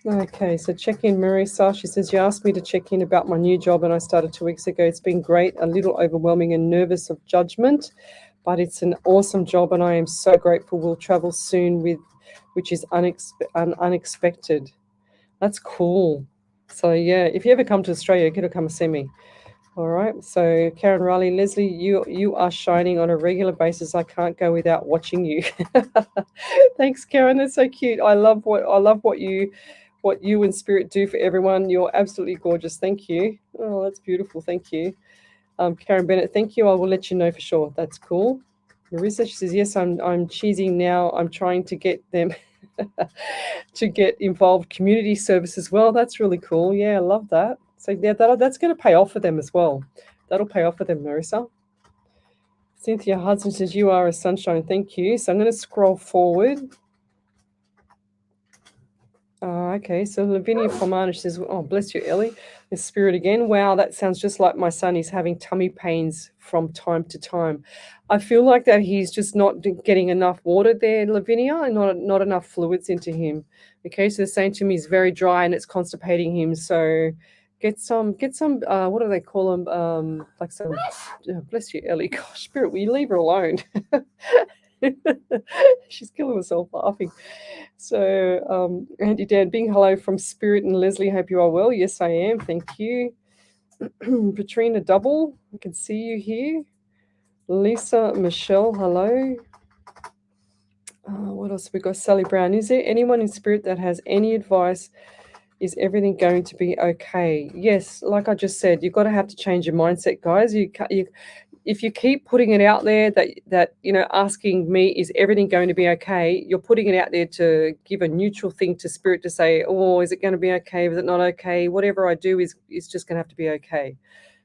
Okay, so check in, Marisa. She says, you asked me to check in about my new job and I started 2 weeks ago. It's been great, a little overwhelming and nervous of judgment, but it's an awesome job and I am so grateful. We'll travel soon which is unexpected. That's cool. So yeah, if you ever come to Australia, you gotta come and see me. All right. So Karen Riley, Leslie, you are shining on a regular basis. I can't go without watching you. Thanks, Karen. That's so cute. I love what what you and Spirit do for everyone. You're absolutely gorgeous. Thank you. Oh, that's beautiful. Thank you. Karen Bennett, thank you. I will let you know for sure. That's cool. Marissa, she says, yes, I'm cheesy now. I'm trying to get them to get involved community service as well. That's really cool. Yeah, I love that. So yeah, that's going to pay off for them as well. That'll pay off for them, Marissa. Cynthia Hudson says, you are a sunshine. Thank you. So I'm going to scroll forward. Okay, so Lavinia Pomana says, oh, bless you, Ellie. The Spirit again. Wow, that sounds just like my son. He's having tummy pains from time to time. I feel like that he's just not getting enough water there, Lavinia, and not enough fluids into him. Okay, so they're saying to me he's very dry and it's constipating him. So get some, what do they call them? Like some, bless you, Ellie. Gosh, Spirit, will you leave her alone? She's killing herself laughing. So, Andy Dan, being hello from Spirit and Leslie. Hope you are well. Yes, I am. Thank you. Patrina Double, I can see you here. Lisa Michelle, hello. What else have we got? Sally Brown. Is there anyone in Spirit that has any advice? Is everything going to be okay? Yes, like I just said, you've got to have to change your mindset, guys. If you keep putting it out there that asking me, is everything going to be okay, you're putting it out there to give a neutral thing to Spirit to say, oh, is it going to be okay, is it not okay, whatever I do is just going to have to be okay.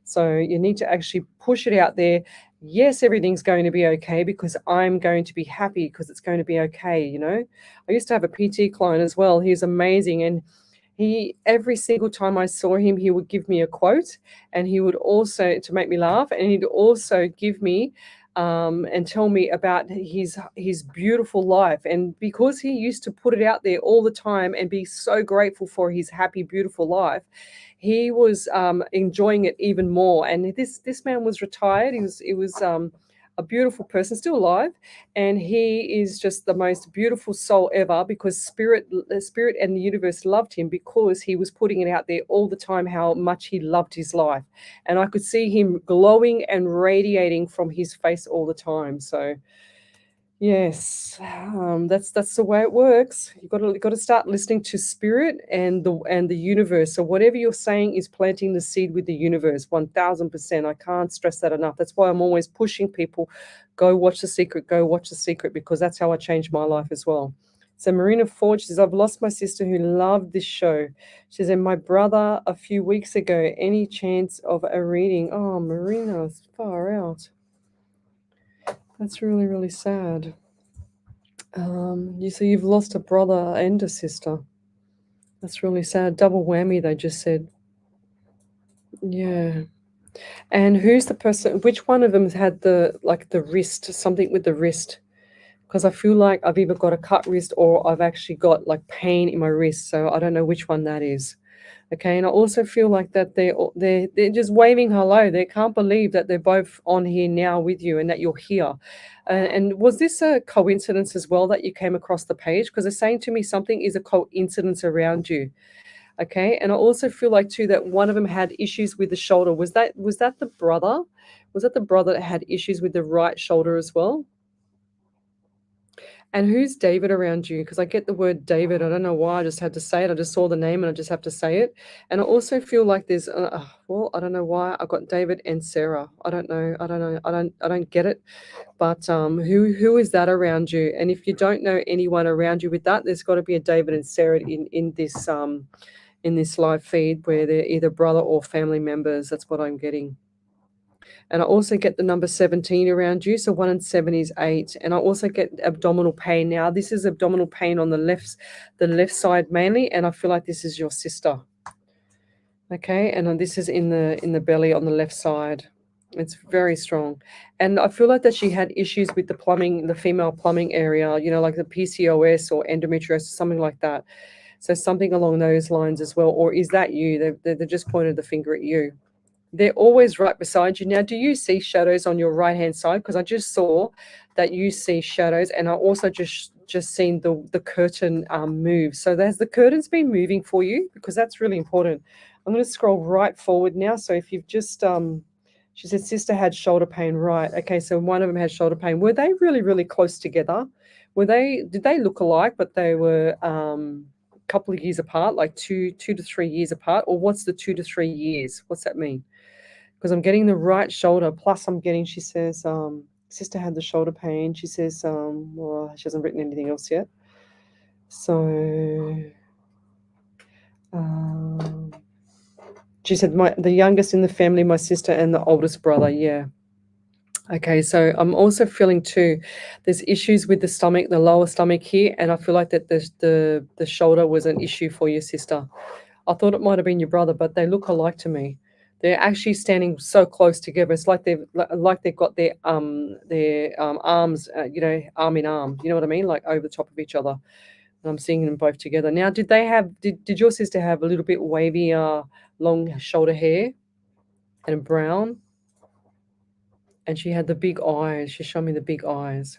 So you need to actually push it out there. Yes, everything's going to be okay because I'm going to be happy because it's going to be okay. I used to have a PT client as well. He's amazing, and he, every single time I saw him, he would give me a quote, and he would also, to make me laugh, and he'd also give me and tell me about his beautiful life. And because he used to put it out there all the time and be so grateful for his happy, beautiful life, he was enjoying it even more. And this man was retired. He was a beautiful person, still alive, and he is just the most beautiful soul ever because Spirit and the universe loved him because he was putting it out there all the time how much he loved his life, and I could see him glowing and radiating from his face all the time. So yes, that's the way it works. You've got to start listening to Spirit and the universe. So whatever you're saying is planting the seed with the universe. 1000%. I can't stress that enough. That's why I'm always pushing people, go watch The Secret, because that's how I changed my life as well. So Marina Ford says, I've lost my sister who loved this show. She said, my brother a few weeks ago. Any chance of a reading? Oh, Marina, it's far out. That's really, really sad. So you've lost a brother and a sister. That's really sad. Double whammy, they just said. Yeah. And who's the person? Which one of them has had the wrist, something with the wrist? Because I feel like I've either got a cut wrist or I've actually got like pain in my wrist. So I don't know which one that is. Okay, and I also feel like that they're just waving hello. They can't believe that they're both on here now with you and that you're here. And was this a coincidence as well that you came across the page? Because they're saying to me something is a coincidence around you. Okay, and I also feel like too that one of them had issues with the shoulder. Was that the brother? Was that the brother that had issues with the right shoulder as well? And who's David around you? Because I get the word David. I don't know why. I just had to say it. I just saw the name and I just have to say it. And I also feel like there's, I don't know why. I've got David and Sarah. I don't know. I don't get it. But who is that around you? And if you don't know anyone around you with that, there's got to be a David and Sarah in this live feed where they're either brother or family members. That's what I'm getting. And I also get the number 17 around you. So 1 and 7 is 8. And I also get abdominal pain. Now, this is abdominal pain on the left side mainly. And I feel like this is your sister. Okay. And this is in the belly on the left side. It's very strong. And I feel like that she had issues with the plumbing, the female plumbing area, like the PCOS or endometriosis, something like that. So something along those lines as well. Or is that you? They just pointed the finger at you. They're always right beside you. Now, do you see shadows on your right-hand side? Because I just saw that you see shadows, and I also just seen the curtain move. So the curtain's been moving for you because that's really important. I'm going to scroll right forward now. So if you've just, she said sister had shoulder pain, right? Okay, so one of them had shoulder pain. Were they really, really close together? Did they look alike, but they were couple of years apart, like two to 3 years apart, or what's the 2 to 3 years? What's that mean? Because I'm getting the right shoulder, plus I'm getting, she says, sister had the shoulder pain. She says, well, she hasn't written anything else yet. So, she said, the youngest in the family, my sister, and the oldest brother. Yeah. Okay, so I'm also feeling too, there's issues with the stomach, the lower stomach here, and I feel like that the shoulder was an issue for your sister. I thought it might have been your brother, but they look alike to me. They're actually standing so close together. It's like they've got their arms, arm in arm. You know what I mean? Like over the top of each other. And I'm seeing them both together. Now, did your sister have a little bit wavy, long shoulder hair and brown? And she had the big eyes. She showed me the big eyes.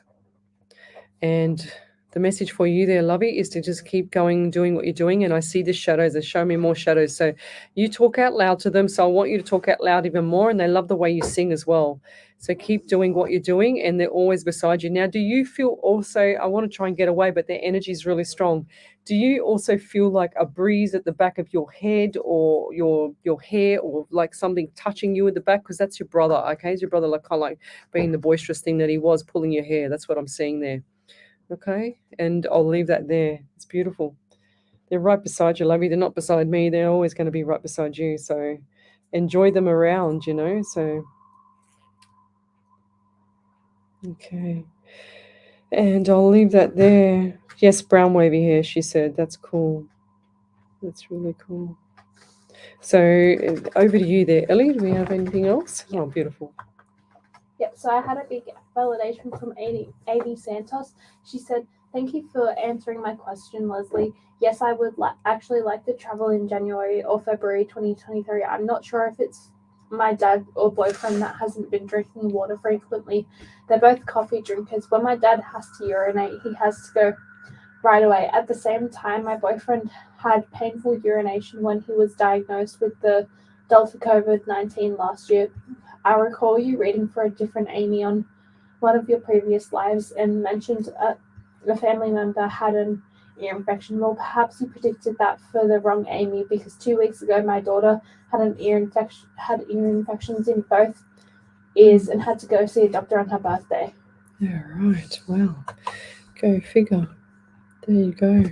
And the message for you there, Lovey, is to just keep going, doing what you're doing. And I see the shadows. They show me more shadows. So you talk out loud to them. So I want you to talk out loud even more. And they love the way you sing as well. So keep doing what you're doing. And they're always beside you. Now, do you feel also, I want to try and get away, but their energy is really strong. Do you also feel like a breeze at the back of your head or your hair, or like something touching you at the back? Because that's your brother, okay? Is your brother like kind of like being the boisterous thing that he was, pulling your hair? That's what I'm seeing there. Okay, and I'll leave that there. It's beautiful. They're right beside you, Lovey. They're not beside me. They're always going to be right beside you. So enjoy them around, So, okay. And I'll leave that there. Yes, brown wavy hair, she said. That's cool. That's really cool. So over to you there, Ellie. Do we have anything else? Yep. Oh, beautiful. Yep, so I had a big validation from Amy Santos. She said, "Thank you for answering my question, Leslie. Yes, I would actually like to travel in January or February 2023. I'm not sure if it's my dad or boyfriend that hasn't been drinking water frequently. They're both coffee drinkers. When my dad has to urinate, he has to go right away. At the same time, my boyfriend had painful urination when he was diagnosed with the Delta COVID-19 last year. I recall you reading for a different Amy on one of your previous lives and mentioned a family member had an ear infection. Well, perhaps you predicted that for the wrong Amy, because 2 weeks ago my daughter had ear infections in both ears and had to go see a doctor on her birthday." Yeah, right. Wow. Go figure. There you go.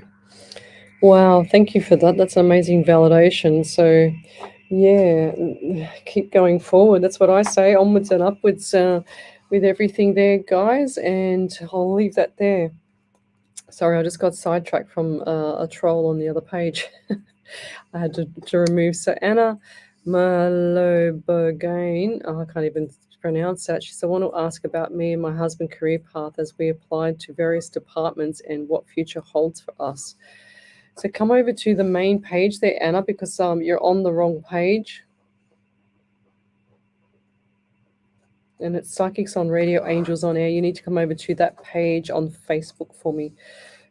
Wow, thank you for that. That's amazing validation. So, yeah, keep going forward. That's what I say, onwards and upwards with everything there, guys. And I'll leave that there. Sorry, I just got sidetracked from a troll on the other page. I had to remove. So Anna Malobergain, I can't even pronounce that. She said, "I want to ask about me and my husband career path as we applied to various departments and what future holds for us." So come over to the main page there, Anna, because you're on the wrong page. And it's Psychics on Radio, Angels on Air. You need to come over to that page on Facebook for me.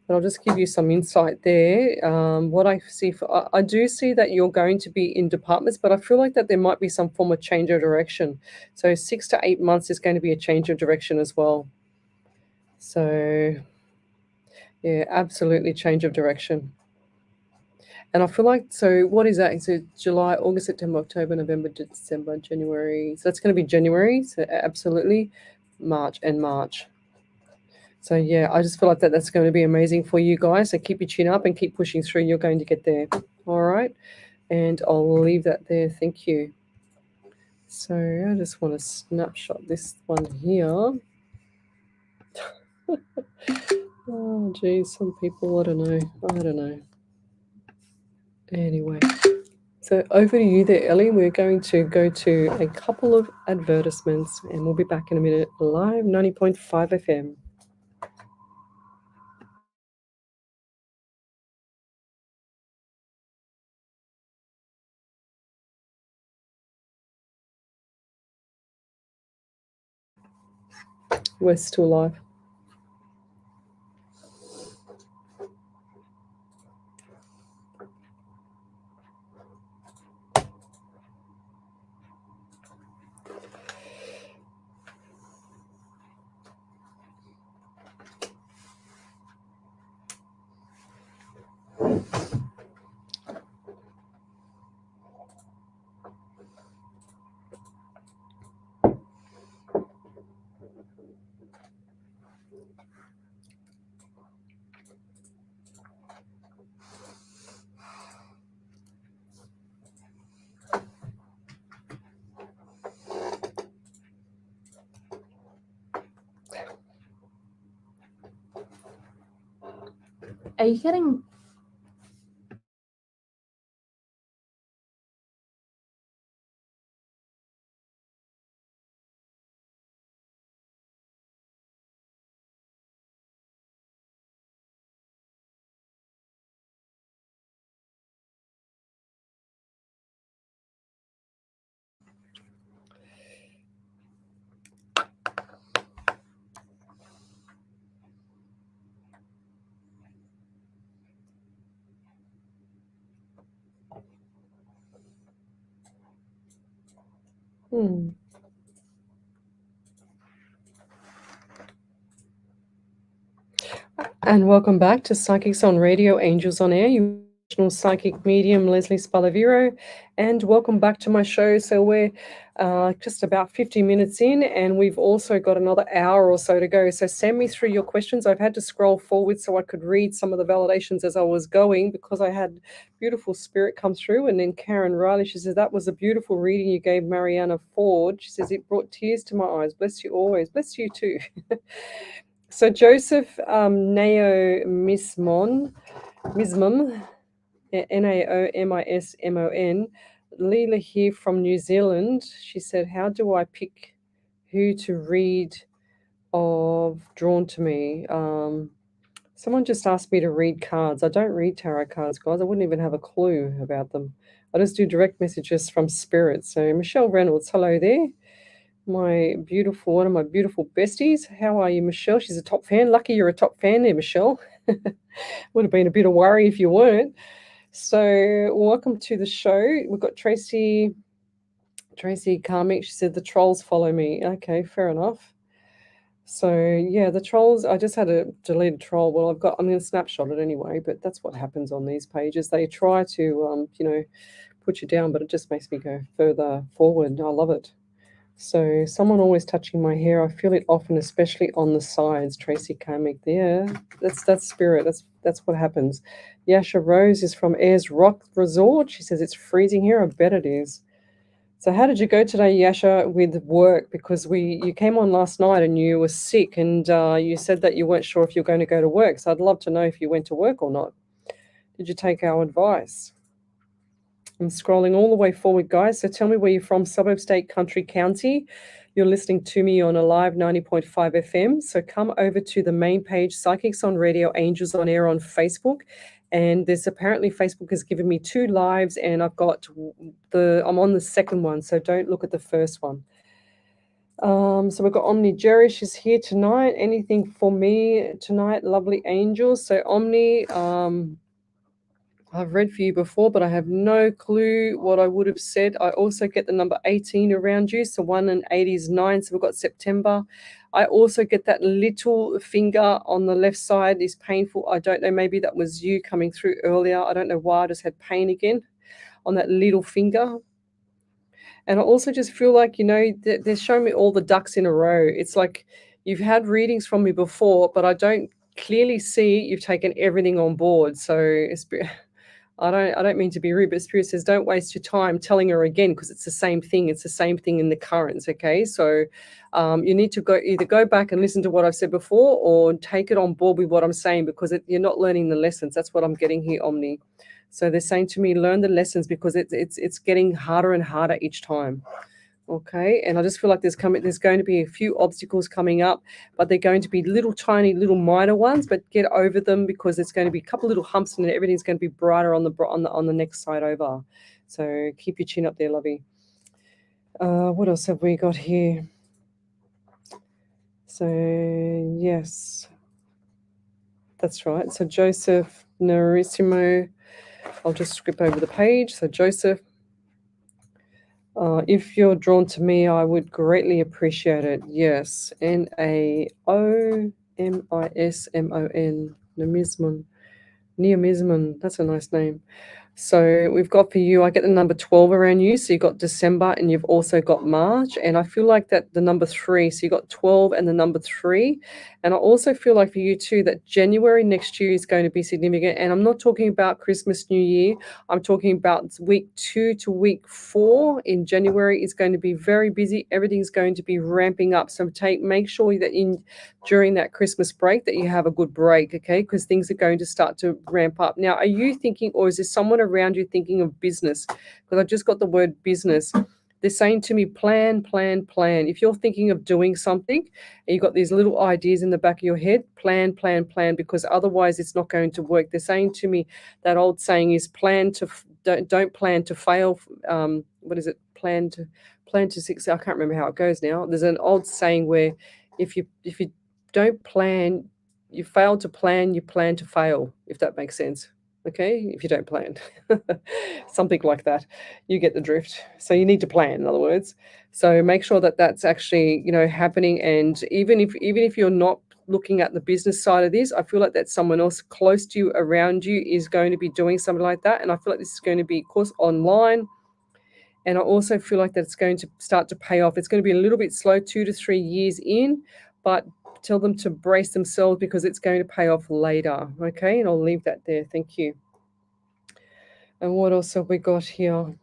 And I'll just give you some insight there. What I see, I do see that you're going to be in departments, but I feel like that there might be some form of change of direction. So 6 to 8 months is going to be a change of direction as well. So, yeah, absolutely change of direction. And I feel like, so what is that? So July, August, September, October, November, December, January. So that's going to be January. So absolutely March. So yeah, I just feel like that's going to be amazing for you guys. So keep your chin up and keep pushing through. You're going to get there. All right. And I'll leave that there. Thank you. So I just want to snapshot this one here. Oh, geez, some people, I don't know. Anyway, so over to you there, Ellie. We're going to go to a couple of advertisements and we'll be back in a minute. Live 90.5 FM. We're still live. Are you getting... And welcome back to Psychics on Radio, Angels on Air. You Psychic Medium Lesley Spaliviero, and welcome back to my show. So we're just about 50 minutes in, and we've also got another hour or so to go. So send me through your questions. I've had to scroll forward so I could read some of the validations as I was going, because I had beautiful spirit come through. And then Karen Riley, she says, that was a beautiful reading you gave Mariana Ford. She says, it brought tears to my eyes. Bless you always. Bless you too. So Joseph Nao Mismon, Naomismon, Leela here from New Zealand. She said, how do I pick who to read of Drawn to Me? Someone just asked me to read cards. I don't read tarot cards, guys. I wouldn't even have a clue about them. I just do direct messages from spirit. So Michelle Reynolds, hello there. One of my beautiful besties. How are you, Michelle? She's a top fan. Lucky you're a top fan there, Michelle. Would have been a bit of worry if you weren't. So welcome to the show. We've got Tracy Karmic. She said the trolls follow me. Okay, fair enough. So yeah, the trolls, I just had to delete a troll. Well, I'm going to snapshot it anyway, but that's what happens on these pages. They try to put you down, but it just makes me go further forward. I love it. So someone always touching my hair. I feel it often, especially on the sides. Tracy Karmic there. That's spirit. That's what happens. Yasha Rose is from Ayers Rock Resort. She says it's freezing here. I bet it is. So how did you go today, Yasha, with work? Because you came on last night and you were sick, and you said that you weren't sure if you're going to go to work. So I'd love to know if you went to work or not. Did you take our advice? I'm scrolling all the way forward, guys. So tell me where you're from, suburb, state, country, county. You're listening to me on Alive 90.5 FM. So come over to the main page, Psychics on Radio, Angels on Air on Facebook. And there's apparently Facebook has given me 2 lives, and I'm on the second one. So don't look at the first one. So we've got Omni Jerry. She's here tonight. Anything for me tonight, lovely angels? So Omni, I've read for you before, but I have no clue what I would have said. I also get the number 18 around you. So 1 and 8 is 9. So we've got September. I also get that little finger on the left side is painful. I don't know. Maybe that was you coming through earlier. I don't know why. I just had pain again on that little finger. And I also just feel like, they're showing me all the ducks in a row. It's like you've had readings from me before, but I don't clearly see you've taken everything on board. So I don't mean to be rude, but Spirit says don't waste your time telling her again, because it's the same thing. It's the same thing in the currents, okay? So you need to either go back and listen to what I've said before, or take it on board with what I'm saying, because you're not learning the lessons. That's what I'm getting here, Omni. So they're saying to me, learn the lessons, because it's getting harder and harder each time. Okay, and I just feel like there's going to be a few obstacles coming up, but they're going to be little tiny little minor ones, but get over them, because there's going to be a couple little humps and everything's going to be brighter on the next side over. So keep your chin up there, lovey. What else have we got here? So yes, that's right. So Joseph Narissimo, I'll just skip over the page. So Joseph, if you're drawn to me, I would greatly appreciate it. Yes, Naomismon, Neomismon. That's a nice name. So we've got for you, I get the number 12 around you. So you've got December and you've also got March. And I feel like that the number 3, so you got 12 and the number 3. And I also feel like for you too, that January next year is going to be significant. And I'm not talking about Christmas, New Year. I'm talking about week 2 to week 4 in January is going to be very busy. Everything's going to be ramping up. So make sure that during that Christmas break that you have a good break, okay? Because things are going to start to ramp up. Now, are you thinking, or is there someone around you thinking of business? Because I just got the word business. They're saying to me, plan, plan, plan. If you're thinking of doing something and you've got these little ideas in the back of your head, plan, plan, plan, because otherwise it's not going to work. They're saying to me, that old saying is don't plan to fail. What is it? Plan to succeed. I can't remember how it goes now. There's an old saying where if you don't plan, you fail to plan, you plan to fail, if that makes sense. Okay, if you don't plan, something like that, you get the drift. So you need to plan, in other words. So make sure that that's actually happening. And even if you're not looking at the business side of this, I feel like that someone else close to you, around you, is going to be doing something like that. And I feel like this is going to be, of course, online. And I also feel like that it's going to start to pay off. It's going to be a little bit slow, 2 to 3 years in, but tell them to brace themselves because it's going to pay off later. Okay, and I'll leave that there. Thank you. And what else have we got here?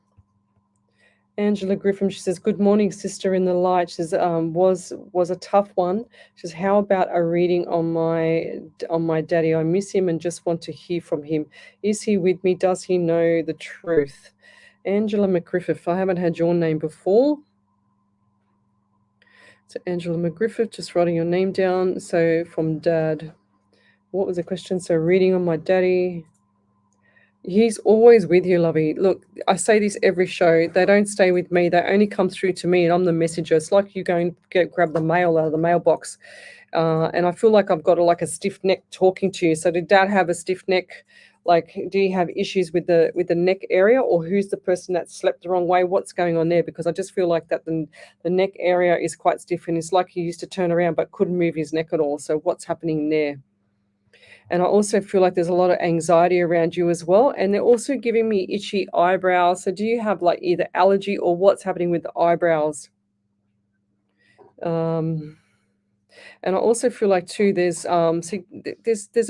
Angela Griffin, she says, good morning, sister in the light. She says, was a tough one. She says, how about a reading on my daddy? I miss him and just want to hear from him. Is he with me? Does he know the truth? Angela McGriffith, I haven't had your name before. So Angela McGriffith, just writing your name down. So from Dad, what was the question? So reading on my daddy. He's always with you, lovey. Look, I say this every show. They don't stay with me. They only come through to me, and I'm the messenger. It's like you go and grab the mail out of the mailbox. And I feel like I've got a stiff neck talking to you. So did Dad have a stiff neck? Like, do you have issues with the neck area, or who's the person that slept the wrong way? What's going on there? Because I just feel like that the neck area is quite stiff, and it's like he used to turn around but couldn't move his neck at all. So what's happening there? And I also feel like there's a lot of anxiety around you as well. And they're also giving me itchy eyebrows. So do you have like either allergy or what's happening with the eyebrows? And I also feel like too, there's a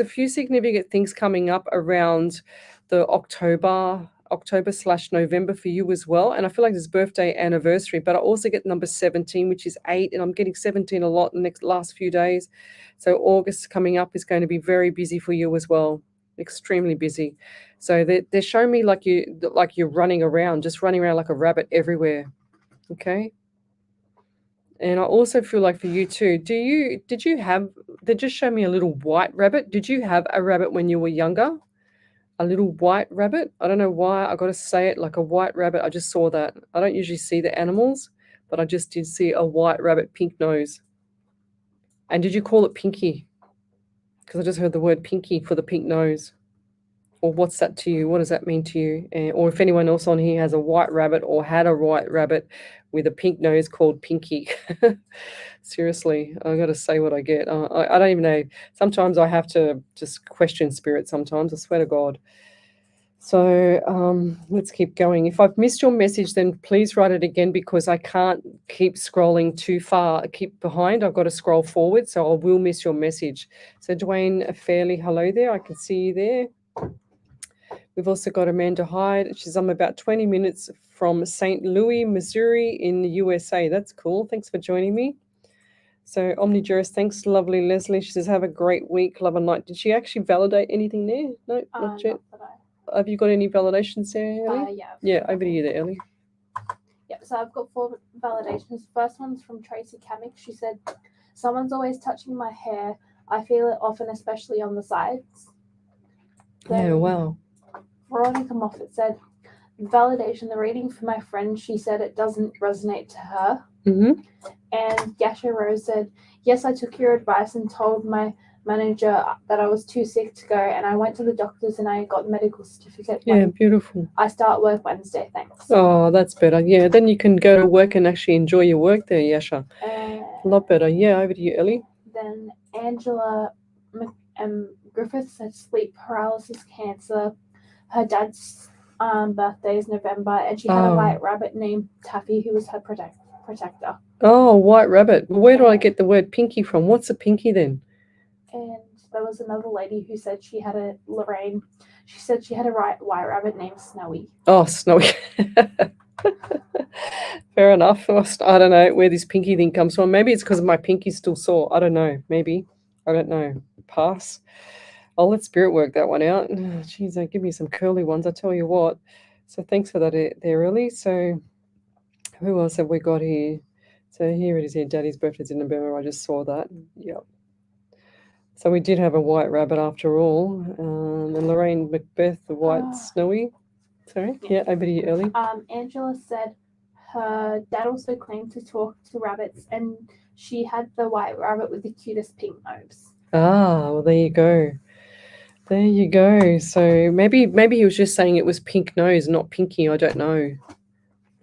few significant things coming up around the October/November for you as well. And I feel like there's birthday anniversary, but I also get number 17, which is 8, and I'm getting 17 a lot in the last few days. So August coming up is going to be very busy for you as well, extremely busy. So they're showing me like you're running around like a rabbit everywhere. Okay. And I also feel like for you too, they just show me a little white rabbit. Did you have a rabbit when you were younger? A little white rabbit? I don't know why I got to say it, like a white rabbit. I just saw that. I don't usually see the animals, but I just did see a white rabbit, pink nose. And did you call it Pinky? Because I just heard the word Pinky for the pink nose. Or what's that to you? What does that mean to you? Or if anyone else on here has a white rabbit or had a white rabbit with a pink nose called Pinky. Seriously, I got to say what I get. I don't even know. Sometimes I have to just question spirit sometimes, I swear to God. So let's keep going. If I've missed your message, then please write it again because I can't keep scrolling too far, keep behind. I've got to scroll forward, so I will miss your message. So Dwayne Fairley, hello there. I can see you there. We've also got Amanda Hyde. She's about 20 minutes from St. Louis, Missouri in the USA. That's cool. Thanks for joining me. So Omnigerous, thanks, lovely Leslie. She says, have a great week, love and light. Did she actually validate anything there? No, not yet. Have you got any validations there, Ellie? Yeah. Yeah, over to you there, Ellie. Yep, so I've got 4 validations. First one's from Tracy Kamick. She said, someone's always touching my hair. I feel it often, especially on the sides. Then Yeah, wow. Veronica Moffat said, validation, the reading for my friend, she said it doesn't resonate to her. Mm-hmm. And Yasha Rose said, yes, I took your advice and told my manager that I was too sick to go, and I went to the doctors and I got the medical certificate. Yeah, beautiful. I start work Wednesday, thanks. Oh, that's better. Yeah, then you can go to work and actually enjoy your work there, Yasha. A lot better. Yeah, over to you, Ellie. Then Angela Griffith said sleep paralysis, cancer. Her dad's birthday is November, and she had a white rabbit named Taffy, who was her protector. Oh, white rabbit. Where do I get the word pinky from? What's a pinky then? And there was another lady who said she had a Lorraine. She said she had a white rabbit named Snowy. Oh, Snowy. Fair enough. I don't know where this pinky thing comes from. Maybe it's because my pinky's still sore. I don't know. Maybe. I don't know. Pass. I'll let spirit work that one out. Jeez, give me some curly ones. I tell you what. So thanks for that there, Ellie. So who else have we got here? So here it is here. Daddy's birthday's in November. I just saw that. Yep. So we did have a white rabbit after all. And Lorraine Macbeth, the white Snowy. Sorry? Yeah, over to you, Ellie. Angela said her dad also claimed to talk to rabbits, and she had the white rabbit with the cutest pink nose. Ah, well, there you go. There you go. So maybe he was just saying it was pink nose, not pinky. I don't know.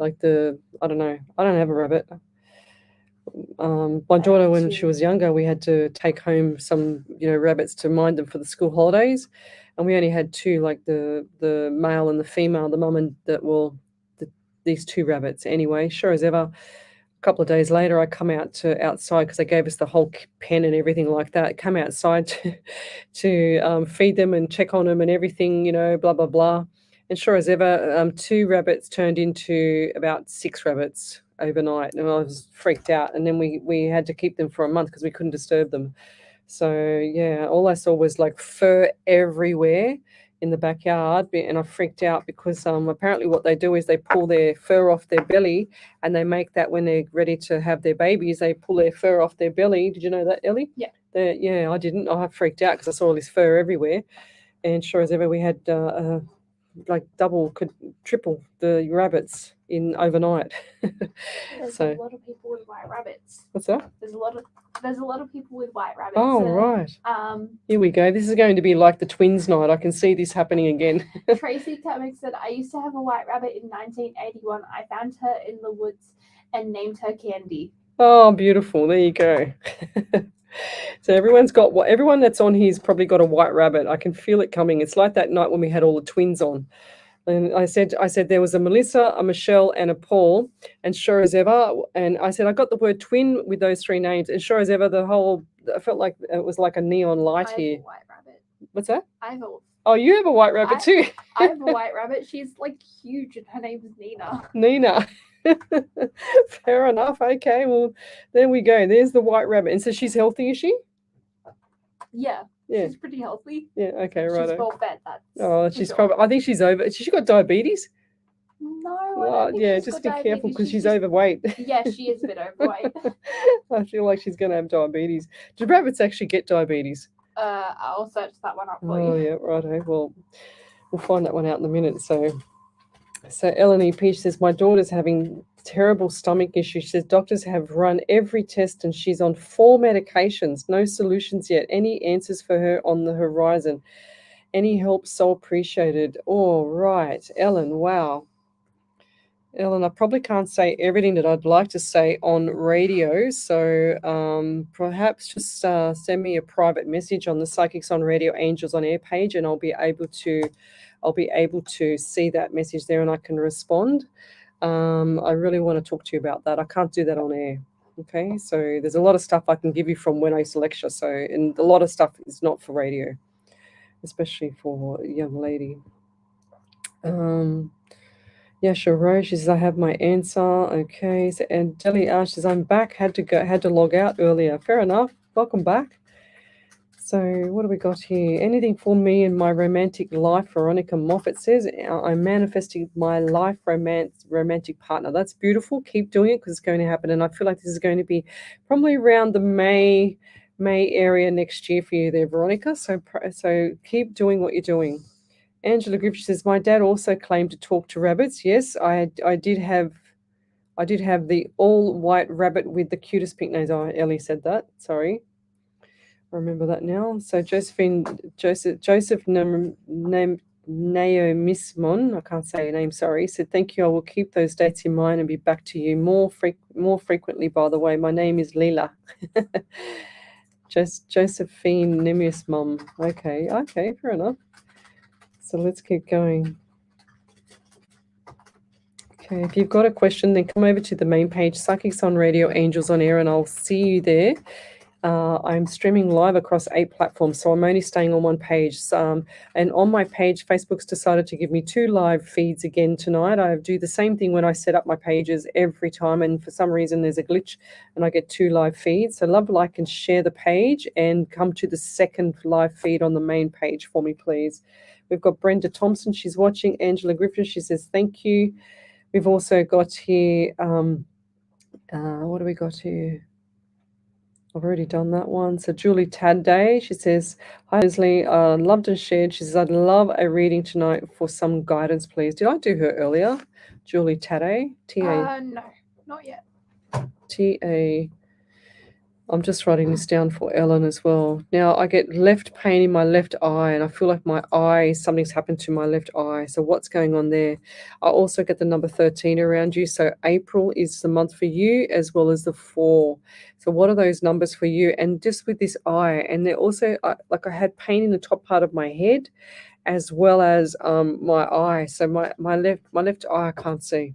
I don't know. I don't have a rabbit. My daughter, when she was younger, we had to take home some, rabbits to mind them for the school holidays, and we only had two, like the male and the female, the mum and these two rabbits. Anyway, sure as ever, a couple of days later, I come outside because they gave us the whole pen and everything like that. Come outside to feed them and check on them and everything, blah blah blah. And sure as ever, 2 rabbits turned into about 6 rabbits overnight, and I was freaked out. And then we had to keep them for a month because we couldn't disturb them. So yeah, all I saw was like fur everywhere in the backyard, and I freaked out because apparently what they do is they pull their fur off their belly, and they make that when they're ready to have their babies, they pull their fur off their belly. Did you know that, Ellie? Yeah. Yeah, I didn't. I freaked out because I saw all this fur everywhere, and sure as ever, we had like triple the rabbits in overnight. There's So a lot of people with white rabbits. what's that? There's a lot of people with white rabbits. Oh, right. Here we go. This is going to be like the twins night. I can see this happening again. Tracy Cummings said, I used to have a white rabbit in 1981. I found her in the woods and named her Candy. Oh, beautiful. There you go. So everyone that's on here's probably got a white rabbit. I can feel it coming. It's like that night when we had all the twins on. And I said there was a Melissa, a Michelle, and a Paul, and sure as ever, and I said I got the word twin with those 3 names, and sure as ever, I felt like it was like a neon light here. I have a white rabbit. What's that? Oh, you have a white rabbit too. I have a white rabbit. She's like huge, and her name is Nina. Nina. Fair enough. Okay, well, there we go. There's the white rabbit. And so she's healthy, is she? Yeah. Yeah. She's pretty healthy. Yeah, okay, right. She's well fed. She's probably, I think she's over. Has she got diabetes? No, Well, yeah, just be careful because she's overweight. Yeah, she is a bit overweight. I feel like she's going to have diabetes. Do rabbits actually get diabetes? I'll search that one up for you. Oh, yeah, righto. Well, we'll find that one out in a minute. So Eleni Peach says, my daughter's having terrible stomach issues. She says, doctors have run every test and she's on 4 medications. No solutions yet. Any answers for her on the horizon? Any help so appreciated. All right, Ellen, wow. Ellen, I probably can't say everything that I'd like to say on radio, so perhaps just send me a private message on the Psychics on Radio Angels on Air page, and I'll be able to see that message there, and I can respond. I really want to talk to you about that. I can't do that on air. Okay, so there's a lot of stuff I can give you from when I used to lecture. So, and a lot of stuff is not for radio, especially for a young lady. Yeah, sure. She says, I have my answer. Okay. So, and Deli Ash says, I'm back. Had to log out earlier. Fair enough. Welcome back. So what do we got here? Anything for me in my romantic life? Veronica Moffat says, I'm manifesting my life romantic partner. That's beautiful. Keep doing it because it's going to happen. And I feel like this is going to be probably around the May area next year for you there, Veronica. So keep doing what you're doing. Angela Griffith says, my dad also claimed to talk to rabbits. Yes, I did have the all white rabbit with the cutest pink nose. Oh, Ellie said that. Sorry. I remember that now. So Joseph Naomismon, I can't say your name, sorry, said, thank you. I will keep those dates in mind and be back to you more frequently, by the way. My name is Leela. Josephine Nemius mum. Okay, fair enough. So let's keep going. Okay, if you've got a question, then come over to the main page, Psychics on Radio, Angels on Air, and I'll see you there. I'm streaming live across 8 platforms, so I'm only staying on one page. And on my page, Facebook's decided to give me 2 live feeds again tonight. I do the same thing when I set up my pages every time, and for some reason there's a glitch and I get 2 live feeds. So love, like, and share the page, and come to the second live feed on the main page for me, please. We've got Brenda Thompson, she's watching. Angela Griffin, she says thank you. We've also got here, what do we got here? I've already done that one. So Julie Tadday, she says, hi Lesley, loved and shared. She says, I'd love a reading tonight for some guidance, please. Did I do her earlier? Julie Tadday? No, not yet. T-A. I'm just writing this down for Ellen as well. Now, I get left pain in my left eye, and I feel like my eye, something's happened to my left eye. So what's going on there? I also get the number 13 around you. So April is the month for you, as well as the 4. So what are those numbers for you? And just with this eye, and they're also, like, I had pain in the top part of my head, as well as my eye. So my left eye I can't see.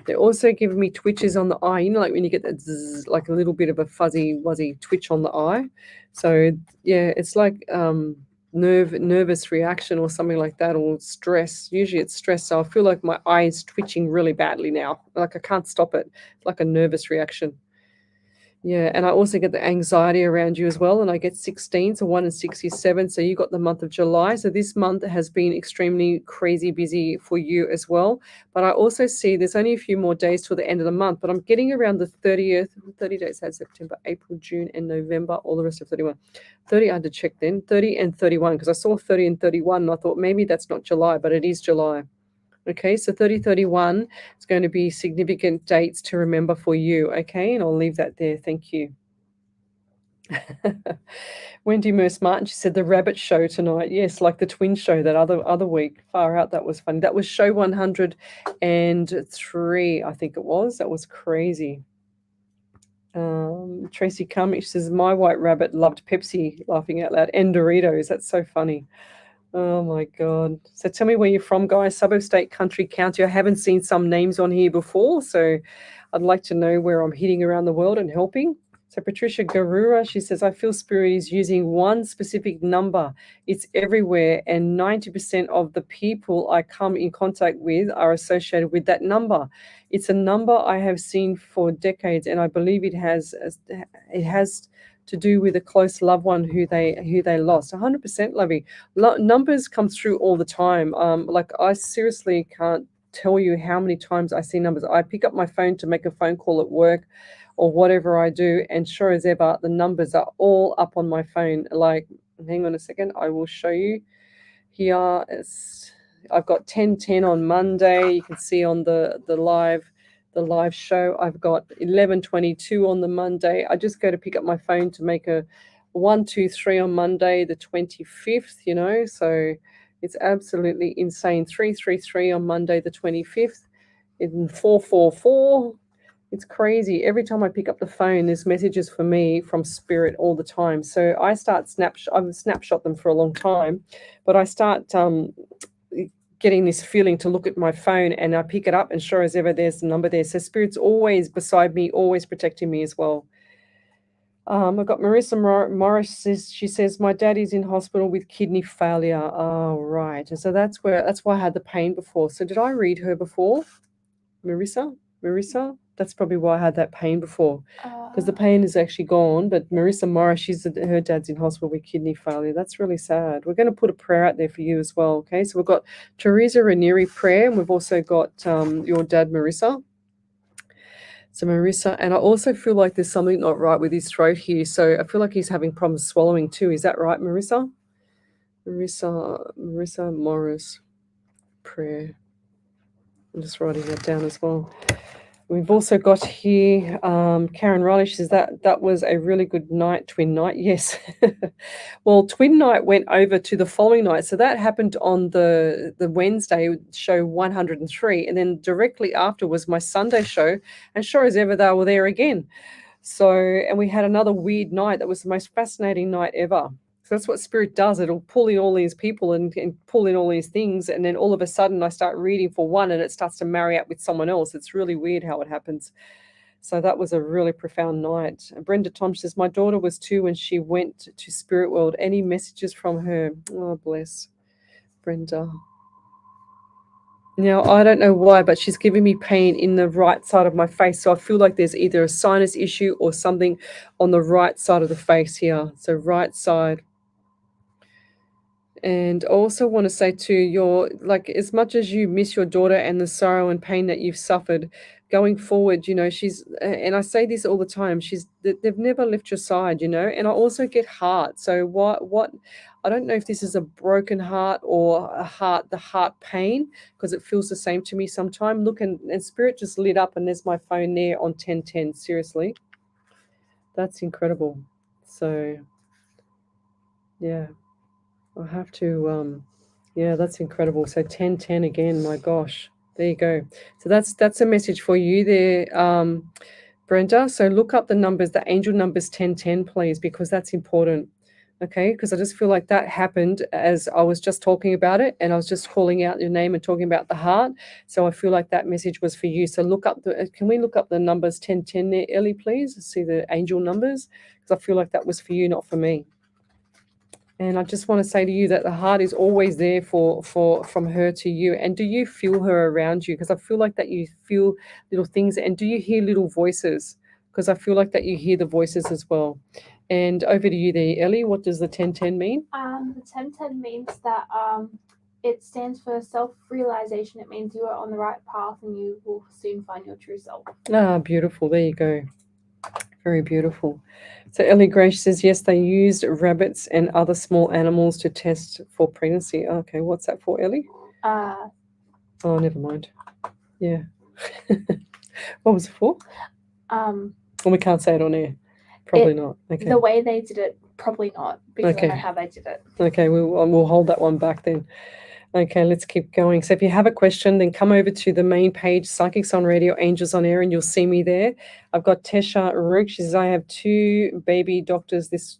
They're also giving me twitches on the eye, you know, like when you get that zzz, like a little bit of a fuzzy wuzzy twitch on the eye. So yeah, it's like nervous reaction or something like that, or stress. Usually it's stress. So I feel like my eye is twitching really badly now. Like I can't stop it. It's like a nervous reaction. Yeah, and I also get the anxiety around you as well, and I get 16, so 1 and 67. So you got the month of July. So this month has been extremely crazy busy for you as well. But I also see there's only a few more days till the end of the month, but I'm getting around the 30th. 30 days had September, April, June, and November, all the rest of 31. 30, I had to check then, 30 and 31, because I saw 30 and 31, and I thought maybe that's not July, but it is July. Okay, so 3031 is going to be significant dates to remember for you, okay? And I'll leave that there. Thank you. Wendy Merce Martin, she said the rabbit show tonight. Yes, like the twin show that other week. Far out, that was funny. That was show 103, I think it was. That was crazy. Tracy Cummings, she says, my white rabbit loved Pepsi, laughing out loud, and Doritos. That's so funny. Oh my God. So tell me where you're from, guys. Suburb, state, country, county. I haven't seen some names on here before, so I'd like to know where I'm hitting around the world and helping. So Patricia Garura, she says, I feel Spirit is using one specific number. It's everywhere, and 90% of the people I come in contact with are associated with that number. It's a number I have seen for decades, and I believe it has to do with a close loved one who they lost. 100%, Lovey. Numbers come through all the time. Like I seriously can't tell you how many times I see numbers. I pick up my phone to make a phone call at work or whatever I do, and sure as ever, the numbers are all up on my phone. Like, hang on a second, I will show you. Here, I've got 10:10 on Monday. You can see on the live show, I've got 11:22 on the Monday. I just go to pick up my phone to make a 123 on Monday, the 25th, you know, so it's absolutely insane. 333 on Monday, the 25th, in 444. It's crazy. Every time I pick up the phone, there's messages for me from Spirit all the time. So I start I've snapshot them for a long time, but I start getting this feeling to look at my phone, and I pick it up, and sure as ever, there's the number there. So Spirit's always beside me, always protecting me as well. I've got Marissa Morris. She says, my daddy's in hospital with kidney failure. Oh, right. And so that's why I had the pain before. So did I read her before? Marissa? That's probably why I had that pain before, because the pain is actually gone. But Marissa Morris, her dad's in hospital with kidney failure. That's really sad. We're going to put a prayer out there for you as well. Okay, so we've got Teresa Ranieri prayer, and we've also got your dad, Marissa. So Marissa, and I also feel like there's something not right with his throat here. So I feel like he's having problems swallowing too. Is that right, Marissa? Marissa Morris prayer. I'm just writing that down as well. We've also got here Karen Riley. She says that was a really good night, twin night. Yes. Well, twin night went over to the following night. So that happened on the Wednesday show 103. And then directly after was my Sunday show. And sure as ever, they were there again. So, and we had another weird night. That was the most fascinating night ever. So that's what spirit does. It'll pull in all these people and pull in all these things. And then all of a sudden I start reading for one and it starts to marry up with someone else. It's really weird how it happens. So that was a really profound night. And Brenda Tom says, my daughter was 2 when she went to Spirit World. Any messages from her? Oh, bless Brenda. Now, I don't know why, but she's giving me pain in the right side of my face. So I feel like there's either a sinus issue or something on the right side of the face here. So right side. And I also want to say to your, like, as much as you miss your daughter and the sorrow and pain that you've suffered, going forward, you know, she's, and I say this all the time, they've never left your side, you know. And I also get heart. So what, I don't know if this is a broken heart or the heart pain, because it feels the same to me sometimes. Look, and spirit just lit up, and there's my phone there on 1010. Seriously, that's incredible. So yeah. I'll have to, yeah, that's incredible. So 1010 again, my gosh, there you go. So that's a message for you there, Brenda. So look up the numbers, the angel numbers 1010, please, because that's important. Okay, because I just feel like that happened as I was just talking about it, and I was just calling out your name and talking about the heart. So I feel like that message was for you. So look up can we look up the numbers 1010 there, Ellie, please? See the angel numbers, because I feel like that was for you, not for me. And I just want to say to you that the heart is always there from her to you. And do you feel her around you? Because I feel like that you feel little things. And do you hear little voices? Because I feel like that you hear the voices as well. And over to you there, Ellie. What does the 1010 mean? The 1010 means that it stands for self-realization. It means you are on the right path and you will soon find your true self. Ah, beautiful. There you go. Very beautiful. So Ellie Grace says, yes, they used rabbits and other small animals to test for pregnancy. Okay, what's that for, Ellie? Oh, never mind. Yeah. What was it for? Well, we can't say it on air. Probably not. Okay. The way they did it, probably not, because I know how they did it. Okay, we'll hold that one back then. Okay, let's keep going. So if you have a question, then come over to the main page, Psychics on Radio, Angels on Air, and you'll see me there. I've got Tesha Rook. She says, I have two baby doctors this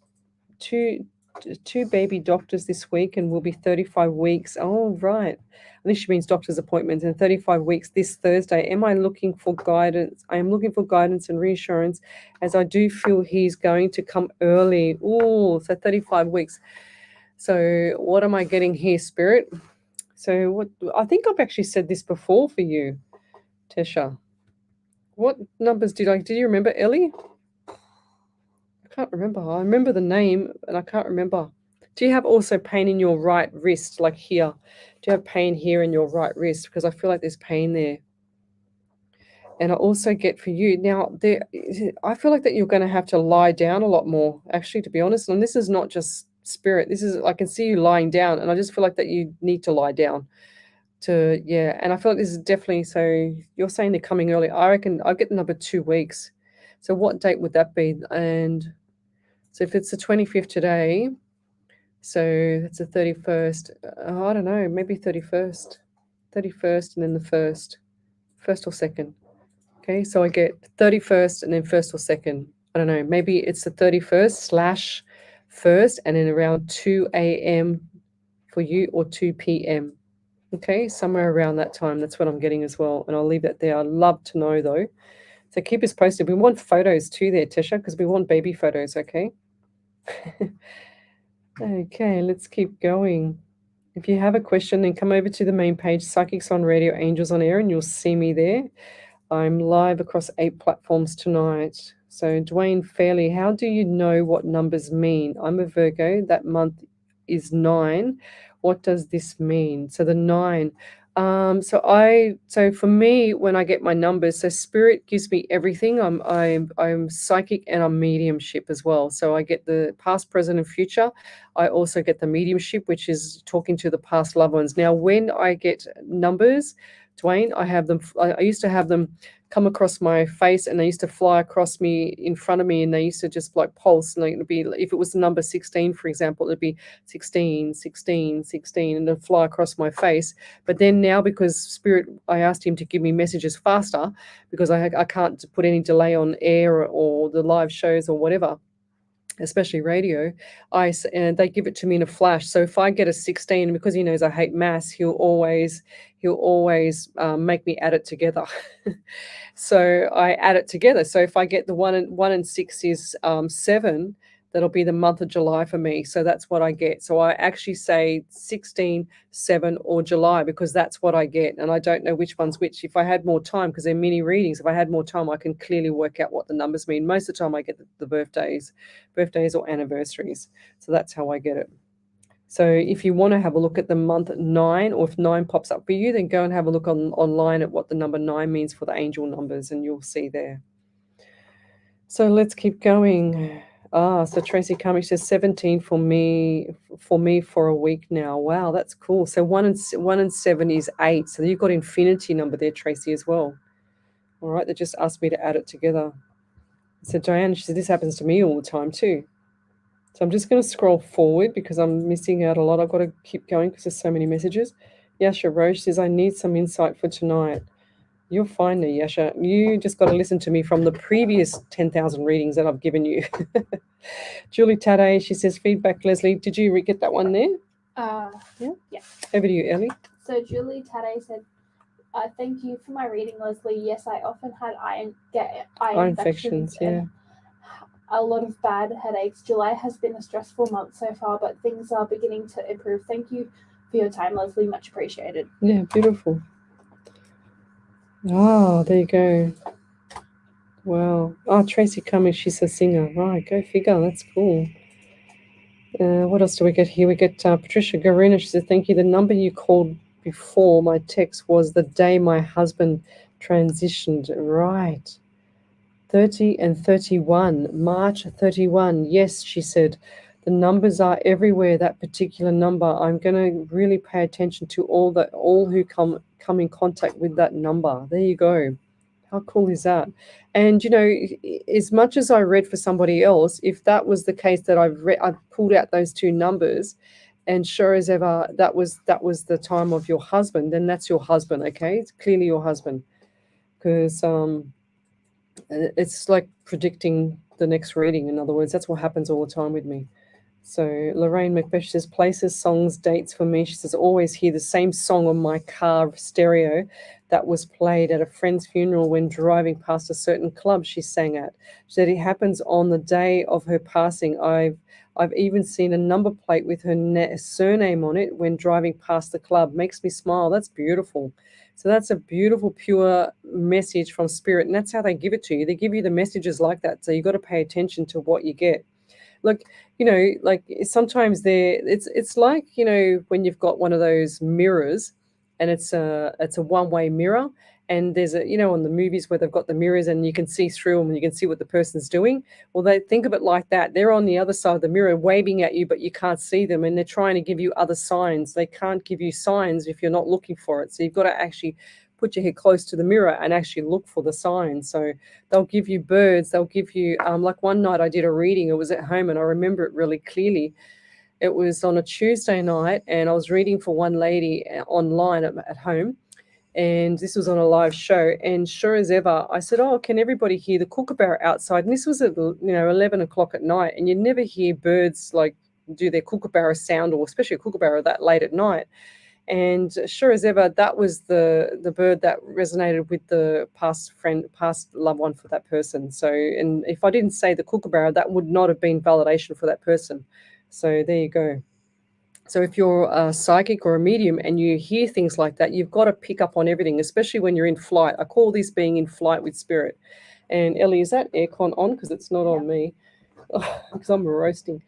week and will be 35 weeks. Oh, right. I think she means doctor's appointments, and 35 weeks this Thursday. Am I looking for guidance? I am looking for guidance and reassurance, as I do feel he's going to come early. Oh, so 35 weeks. So what am I getting here, Spirit? So what, I think I've actually said this before for you, Tesha. What numbers did you remember, Ellie? I can't remember. I remember the name and I can't remember. Do you have also pain in your right wrist, like here? Do you have pain here in your right wrist? Because I feel like there's pain there. And I also get for you now, I feel like that you're going to have to lie down a lot more, actually, to be honest. And this is not just spirit. This is, I can see you lying down, and I just feel like that you need to lie down and I feel like this is definitely, so you're saying they're coming early. I reckon I'll get the number 2 weeks. So what date would that be? And so if it's the 25th today, so that's the 31st. I don't know, maybe 31st and then the first or 2nd. Okay, so I get 31st and then 1st or 2nd. I don't know, maybe it's the 31st / 1st and then around 2 a.m. for you, or 2 p.m. Okay, somewhere around that time. That's what I'm getting as well. And I'll leave that there. I'd love to know though. So keep us posted. We want photos too there, Tisha, because we want baby photos, okay? Okay, let's keep going. If you have a question, then come over to the main page, Psychics on Radio, Angels on Air, and you'll see me there. I'm live across 8 platforms tonight. So Dwayne Fairley, how do you know what numbers mean? I'm a Virgo. That month is 9. What does this mean? So the 9. So for me, when I get my numbers, so spirit gives me everything. I'm psychic and I'm mediumship as well. So I get the past, present, and future. I also get the mediumship, which is talking to the past loved ones. Now, when I get numbers, Dwayne, I used to have them come across my face, and they used to fly across me in front of me, and they used to just like pulse, and it'd be, if it was the number 16, for example, it'd be 16, 16, 16, and it'd fly across my face. But then now, because spirit, I asked him to give me messages faster, because I can't put any delay on air or the live shows or whatever. especially radio, and they give it to me in a flash. So if I get a 16, because he knows I hate maths, he'll always make me add it together. So I add it together. So if I get the 1 and 6 is 7, that'll be the month of July for me. So that's what I get. So I actually say 16, 7, or July because that's what I get. And I don't know which one's which. If I had more time, because they're mini readings, if I had more time, I can clearly work out what the numbers mean. Most of the time I get the birthdays or anniversaries. So that's how I get it. So if you want to have a look at the month 9, or if 9 pops up for you, then go and have a look online at what the number 9 means for the angel numbers, and you'll see there. So let's keep going. So Tracy Cummings says 17 for me for a week now. Wow, that's cool. So 1 and 7 is 8. So you've got infinity number there, Tracy, as well. All right, they just asked me to add it together. So Diane, she said this happens to me all the time too. So I'm just going to scroll forward because I'm missing out a lot. I've got to keep going because there's so many messages. Yasha Roche says, I need some insight for tonight. You'll find me, Yasha. You just got to listen to me from the previous 10,000 readings that I've given you. Julie Tade, she says, feedback, Lesley. Did you get that one there? Yeah. Over to you, Ellie. So Julie Tade said, thank you for my reading, Lesley. Yes, I often had eye infections. Yeah. A lot of bad headaches. July has been a stressful month so far, but things are beginning to improve. Thank you for your time, Lesley. Much appreciated. Yeah, beautiful. Oh, there you go. Wow. Oh, Tracy Cummings, she's a singer. Right, go figure. That's cool. What else do we get here? We get Patricia Garina. She said, thank you. The number you called before my text was the day my husband transitioned. Right. 30 and 31. March 31. Yes, she said. The numbers are everywhere, that particular number. I'm going to really pay attention to all who come in contact with that number. There you go. How cool is that? And, as much as I read for somebody else, if that was the case that I've pulled out those 2 numbers, and sure as ever, that was the time of your husband, then that's your husband, okay? It's clearly your husband. Because it's like predicting the next reading. In other words, that's what happens all the time with me. So Lorraine Macbeth says, places, songs, dates for me. She says, always hear the same song on my car stereo that was played at a friend's funeral when driving past a certain club she sang at. She said, it happens on the day of her passing. I've even seen a number plate with her surname on it when driving past the club. Makes me smile. That's beautiful. So that's a beautiful, pure message from Spirit. And that's how they give it to you. They give you the messages like that. So you've got to pay attention to what you get. Look, like sometimes it's like, when you've got one of those mirrors and it's a one-way mirror, and there's on the movies where they've got the mirrors and you can see through them and you can see what the person's doing. Well, they think of it like that. They're on the other side of the mirror waving at you, but you can't see them, and they're trying to give you other signs. They can't give you signs if you're not looking for it. So you've got to actually put your head close to the mirror and actually look for the signs. So they'll give you birds. They'll give you, like one night I did a reading. It was at home and I remember it really clearly. It was on a Tuesday night and I was reading for one lady online at home. And this was on a live show. And sure as ever, I said, oh, can everybody hear the kookaburra outside? And this was at 11 o'clock at night. And you never hear birds like do their kookaburra sound, or especially a kookaburra that late at night. And sure as ever, that was the bird that resonated with the past loved one for that person. So, and if I didn't say the kookaburra, that would not have been validation for that person. So there you go. So if you're a psychic or a medium and you hear things like that, you've got to pick up on everything, especially when you're in flight. I call this being in flight with spirit. And Ellie, is that aircon on? Because it's not on me. Because I'm roasting.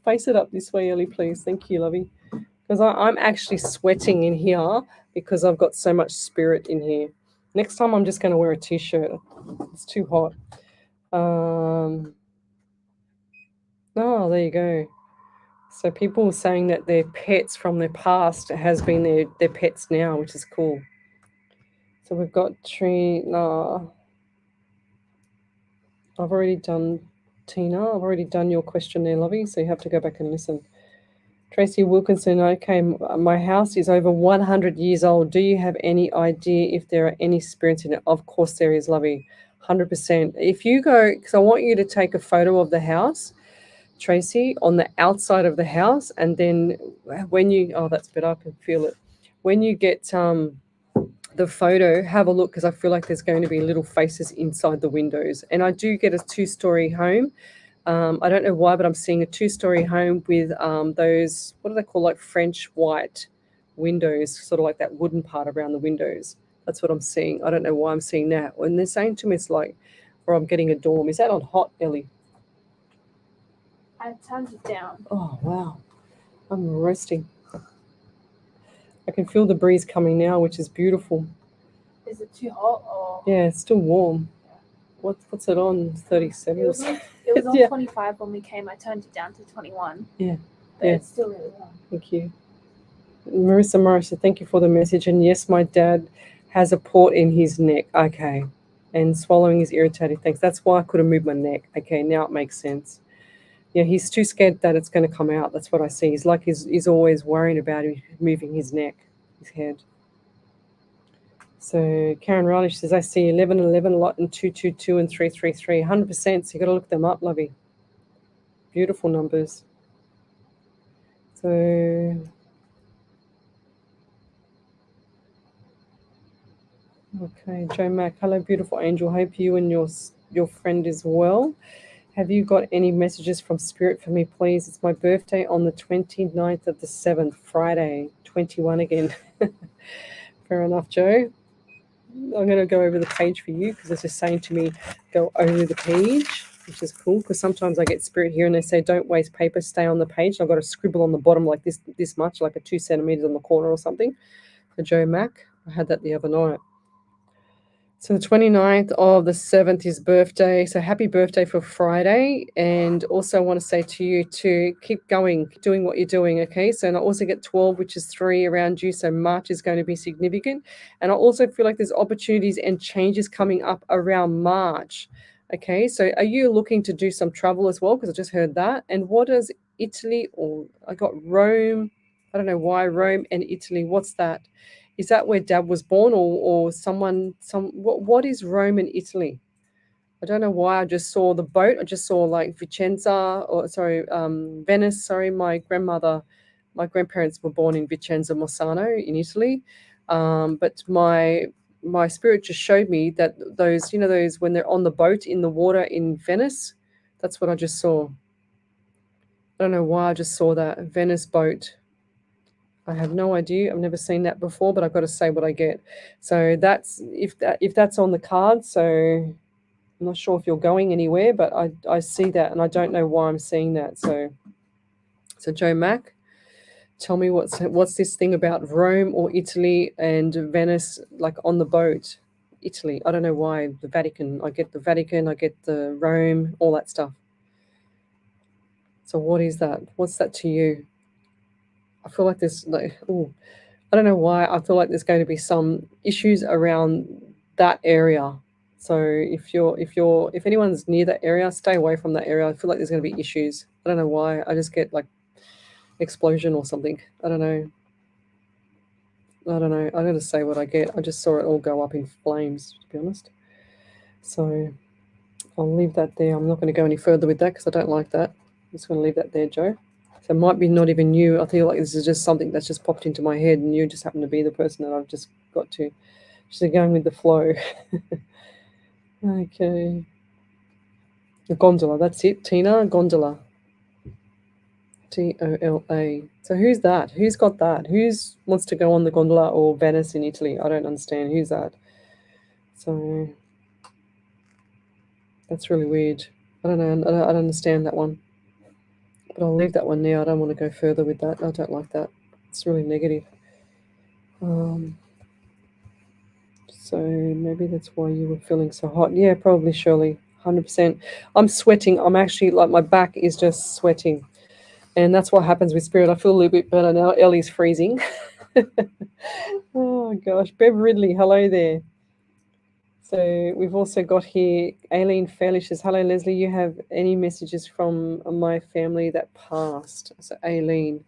Face it up this way, Ellie, please. Thank you, lovey. Because I'm actually sweating in here because I've got so much spirit in here. Next time I'm just going to wear a t-shirt. It's too hot. Oh, there you go. So people saying that their pets from their past has been their pets now, which is cool. So we've got I've already done Tina. I've already done your question there, lovey. So you have to go back and listen. Tracy Wilkinson, okay, my house is over 100 years old. Do you have any idea if there are any spirits in it? Of course there is, lovey. 100%. If you go, because I want you to take a photo of the house, Tracy, on the outside of the house, and then when you, oh, that's better, I can feel it. When you get the photo, have a look, because I feel like there's going to be little faces inside the windows. And I do get a 2-story home. I don't know why, but I'm seeing a 2-story home with those, what do they call, like French white windows, sort of like that wooden part around the windows. That's what I'm seeing. I don't know why I'm seeing that. When they're saying to me, it's like, or I'm getting a dorm. Is that on hot, Ellie? I turned it down. Oh, wow. I'm roasting. I can feel the breeze coming now, which is beautiful. Is it too hot or? Yeah, it's still warm. What's it on? 37 It or was something? on Yeah. 25 when we came. I turned it down to 21. Yeah. But Yeah. it's still really warm. Thank you. Marissa, thank you for the message. And yes, my dad has a port in his neck. Okay. And swallowing is irritating. Thanks. That's why I couldn't move my neck. Okay, now it makes sense. Yeah, he's too scared that it's going to come out. That's what I see. He's like he's always worrying about moving his neck, his head. So Karen Riley, she says, I see 1111 a lot and 222 and 333, 100%. So you got to look them up, lovey. Beautiful numbers. So okay, Joe Mack, hello, beautiful angel. Hope you and your friend is well. Have you got any messages from Spirit for me, please? It's my birthday on the 29th of the 7th, Friday, 21 again. Fair enough, Joe. I'm going to go over the page for you because it's just saying to me, go over the page, which is cool because sometimes I get Spirit here and they say, don't waste paper, stay on the page. And I've got to scribble on the bottom like this much, like a 2 centimeters on the corner or something. For Joe Mack, I had that the other night. So the 29th of the 7th is birthday. So happy birthday for Friday. And also I want to say to you to keep going, keep doing what you're doing, okay? So and I also get 12, which is 3 around you. So March is going to be significant. And I also feel like there's opportunities and changes coming up around March. Okay, so are you looking to do some travel as well? Because I just heard that. And what is Italy, or I got Rome, I don't know why, Rome and Italy. What's that? Is that where Dad was born, or what is Rome and Italy? I don't know why I just saw the boat. I just saw like Venice. Sorry, my grandparents were born in Vicenza Morsano in Italy. But my spirit just showed me that those when they're on the boat in the water in Venice, that's what I just saw. I don't know why I just saw that Venice boat. I have no idea. I've never seen that before, but I've got to say what I get. So that's if that's on the card. So I'm not sure if you're going anywhere, but I see that, and I don't know why I'm seeing that. So Joe Mack, tell me what's this thing about Rome or Italy and Venice, like on the boat? Italy. I don't know why. The Vatican. I get the Vatican. I get the Rome. All that stuff. So what is that? What's that to you? I feel like there's like, I don't know why. I feel like there's going to be some issues around that area. So if anyone's near that area, stay away from that area. I feel like there's going to be issues. I don't know why. I just get like explosion or something. I don't know. I got to say what I get. I just saw it all go up in flames, to be honest. So I'll leave that there. I'm not going to go any further with that because I don't like that. I'm just going to leave that there, Joe. So it might be not even you. I feel like this is just something that's just popped into my head, and you just happen to be the person that I've just got to. Just going with the flow. Okay. A gondola, that's it. Tina, gondola. Tola. So who's that? Who's got that? Who's wants to go on the gondola or Venice in Italy? I don't understand. Who's that? So that's really weird. I don't know. I don't understand that one. But I'll leave that one there. I don't want to go further with that. I don't like that. It's really negative. So maybe that's why you were feeling so hot. Yeah, probably, Shirley. 100%. I'm sweating. I'm actually like my back is just sweating. And that's what happens with Spirit. I feel a little bit better now. Ellie's freezing. Oh, gosh. Bev Ridley, hello there. So we've also got here Aileen Fairley says, hello, Lesley. You have any messages from my family that passed? So Aileen.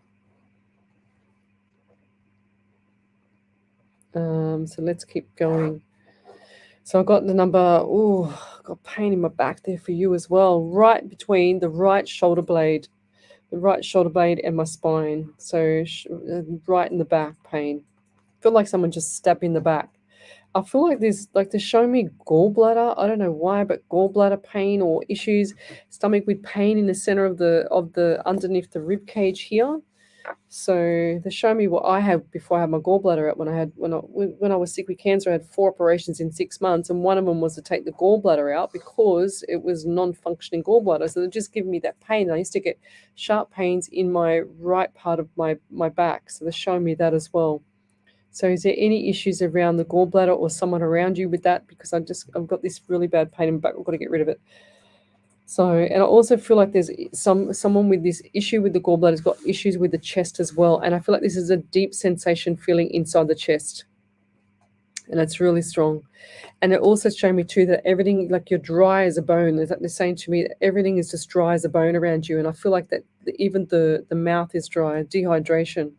So let's keep going. So I got the number. Oh, got pain in my back there for you as well, right between the right shoulder blade, and my spine. So right in the back pain. Feel like someone just stabbed in the back. I feel like they're showing me gallbladder. I don't know why, but gallbladder pain or issues, stomach with pain in the center of the underneath the rib cage here. So they show me what I had before I had my gallbladder out. When I was sick with cancer, I had 4 operations in 6 months, and one of them was to take the gallbladder out because it was non-functioning gallbladder. So they're just giving me that pain. I used to get sharp pains in my right part of my back. So they're showing me that as well. So is there any issues around the gallbladder or someone around you with that? Because I've got this really bad pain in my back. I've got to get rid of it. So, and I also feel like there's someone with this issue with the gallbladder has got issues with the chest as well. And I feel like this is a deep sensation feeling inside the chest. And it's really strong. And it also showed me too that everything, like you're dry as a bone. It's like they're saying to me that everything is just dry as a bone around you. And I feel like that even the mouth is dry, dehydration.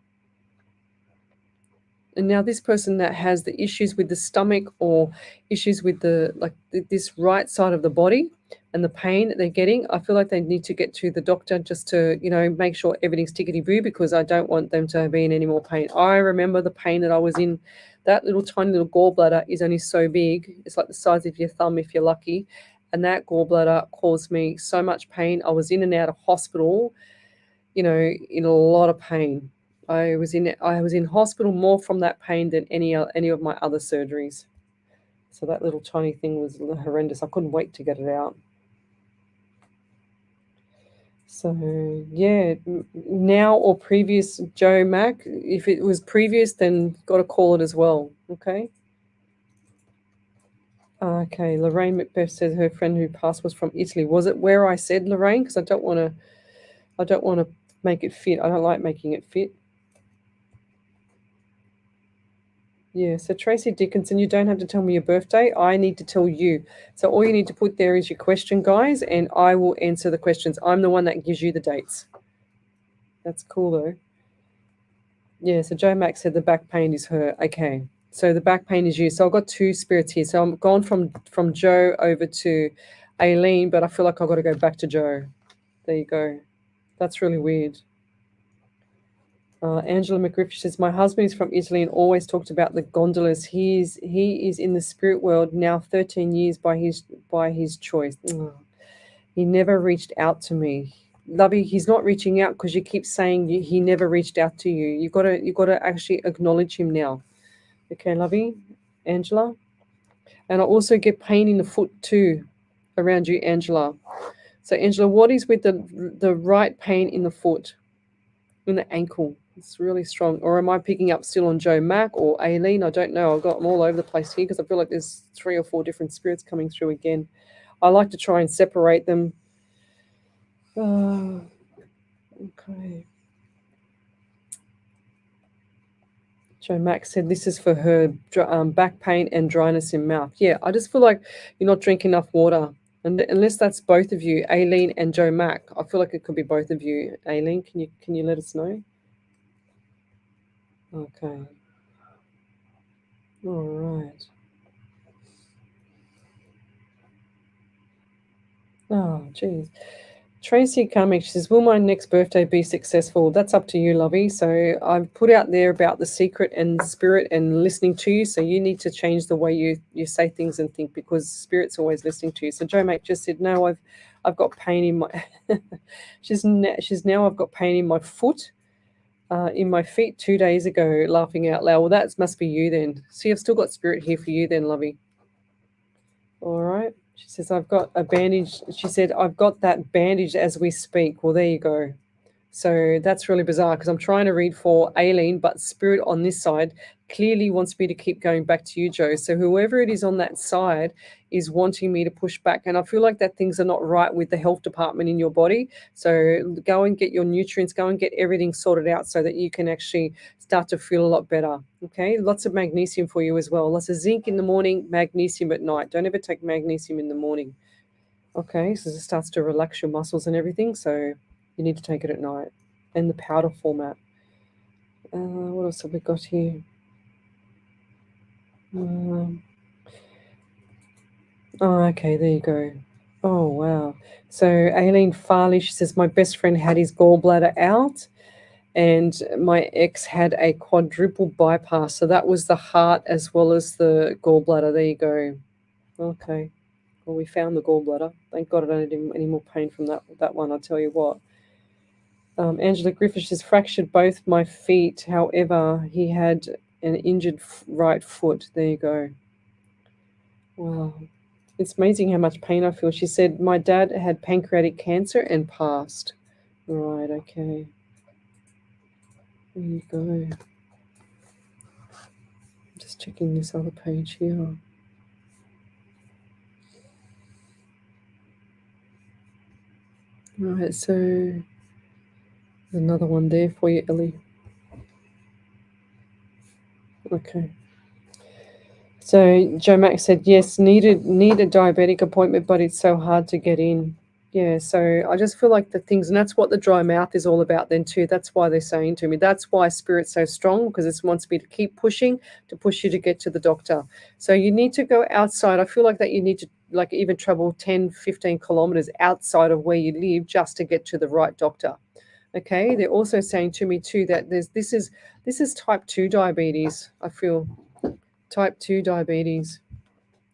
And now this person that has the issues with the stomach or issues with this right side of the body and the pain that they're getting, I feel like they need to get to the doctor just to, make sure everything's tickety-boo, because I don't want them to be in any more pain. I remember the pain that I was in. That little tiny little gallbladder is only so big. It's like the size of your thumb if you're lucky. And that gallbladder caused me so much pain. I was in and out of hospital, in a lot of pain. I was in hospital more from that pain than any of my other surgeries. So that little tiny thing was horrendous. I couldn't wait to get it out. So yeah, now or previous, Joe Mac. If it was previous, then got to call it as well. Okay. Okay. Lorraine Macbeth says her friend who passed was from Italy. Was it where I said, Lorraine? Because I don't want to make it fit. I don't like making it fit. Yeah, so Tracy Dickinson, you don't have to tell me your birthday. I need to tell you. So all you need to put there is your question, guys, and I will answer the questions. I'm the one that gives you the dates. That's cool, though. Yeah, so Joe Max said the back pain is her. Okay, so the back pain is you. So I've got 2 spirits here. So I'm gone from Joe over to Aileen, but I feel like I've got to go back to Joe. There you go. That's really weird. Angela McGriff says, my husband is from Italy and always talked about the gondolas. He is in the spirit world now 13 years by his choice. He never reached out to me. Lovey, he's not reaching out because you keep saying he never reached out to you. You've got to actually acknowledge him now. Okay, Lovey, Angela. And I also get pain in the foot too around you, Angela. So Angela, what is with the right pain in the foot, in the ankle? It's really strong. Or am I picking up still on Joe Mack or Aileen? I don't know. I've got them all over the place here because I feel like there's 3 or 4 different spirits coming through again. I like to try and separate them. Okay. Joe Mack said this is for her back pain and dryness in mouth. Yeah, I just feel like you're not drinking enough water. And unless that's both of you, Aileen and Joe Mack. I feel like it could be both of you. Aileen, can you let us know? Okay. All right. Oh, geez. Tracy Cummings, she says, will my next birthday be successful? That's up to you, Lovey. So I've put out there about the secret and spirit and listening to you. So you need to change the way you say things and think, because spirit's always listening to you. So Joe Mac just said, no, I've got pain in my she's now I've got pain in my foot, in my feet 2 days ago, laughing out loud. Well, that must be you then. See, I've still got spirit here for you then, Lovey. All right. She says, I've got a bandage. She said, I've got that bandage as we speak. Well, there you go. So that's really bizarre because I'm trying to read for Aileen, but spirit on this side clearly wants me to keep going back to you, Joe. So whoever it is on that side is wanting me to push back. And I feel like that things are not right with the health department in your body. So go and get your nutrients, go and get everything sorted out so that you can actually start to feel a lot better. Okay, lots of magnesium for you as well. Lots of zinc in the morning, magnesium at night. Don't ever take magnesium in the morning. Okay, so it starts to relax your muscles and everything. So you need to take it at night, and the powder format. What else have we got here? Oh, okay, there you go. Oh, wow. So Aileen Farley, she says, my best friend had his gallbladder out and my ex had a quadruple bypass. So that was the heart as well as the gallbladder. There you go. Okay. Well, we found the gallbladder. Thank God I don't have any more pain from that one, I'll tell you what. Angela Griffiths has fractured both my feet. However, he had an injured right foot. There you go. Wow. It's amazing how much pain I feel. She said, my dad had pancreatic cancer and passed. Right, okay. There you go. I'm just checking this other page here. Right, so there's another one there for you, Ellie. Okay. So Joe Max said, yes, need a diabetic appointment, but it's so hard to get in. Yeah, so I just feel like the things, and that's what the dry mouth is all about then too. That's why they're saying to me, that's why Spirit's so strong, because it wants me to keep pushing, to push you to get to the doctor. So you need to go outside. I feel like that you need to like even travel 10, 15 kilometers outside of where you live just to get to the right doctor. Okay, they're also saying to me too that this is type 2 diabetes, I feel. Type 2 diabetes.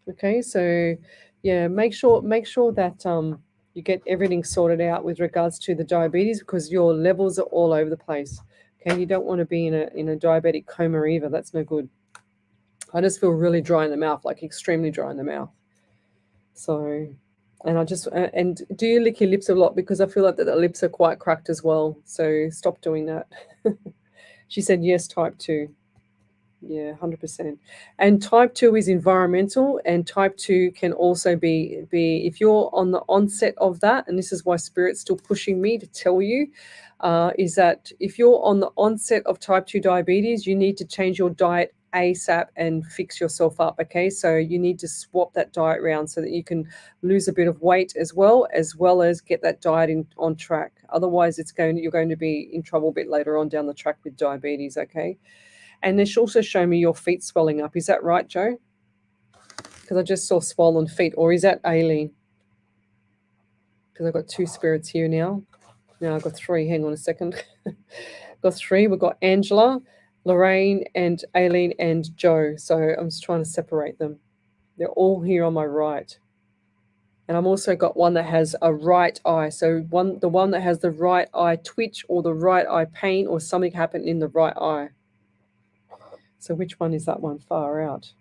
Okay, so yeah, make sure that you get everything sorted out with regards to the diabetes, because your levels are all over the place. Okay, you don't want to be in a diabetic coma either. That's no good. I just feel really dry in the mouth, like extremely dry in the mouth. So, and I just and do you lick your lips a lot, because I feel like that the lips are quite cracked as well. So stop doing that. She said yes, type 2. Yeah, 100%. And type 2 is environmental, and type 2 can also be if you're on the onset of that, and this is why Spirit's still pushing me to tell you, is that if you're on the onset of type 2 diabetes, you need to change your diet ASAP and fix yourself up. Okay, so you need to swap that diet around so that you can lose a bit of weight as well as get that diet on track. Otherwise, you're going to be in trouble a bit later on down the track with diabetes. Okay. And they should also show me your feet swelling up. Is that right, Joe? Because I just saw swollen feet. Or is that Aileen? Because I've got 2 spirits here now. Now I've got 3. Hang on a second. Got 3. We've got Angela, Lorraine, and Aileen, and Joe. So I'm just trying to separate them. They're all here on my right. And I've also got one that has a right eye. So the one that has the right eye twitch or the right eye pain or something happened in the right eye. So which one is that one? Far out.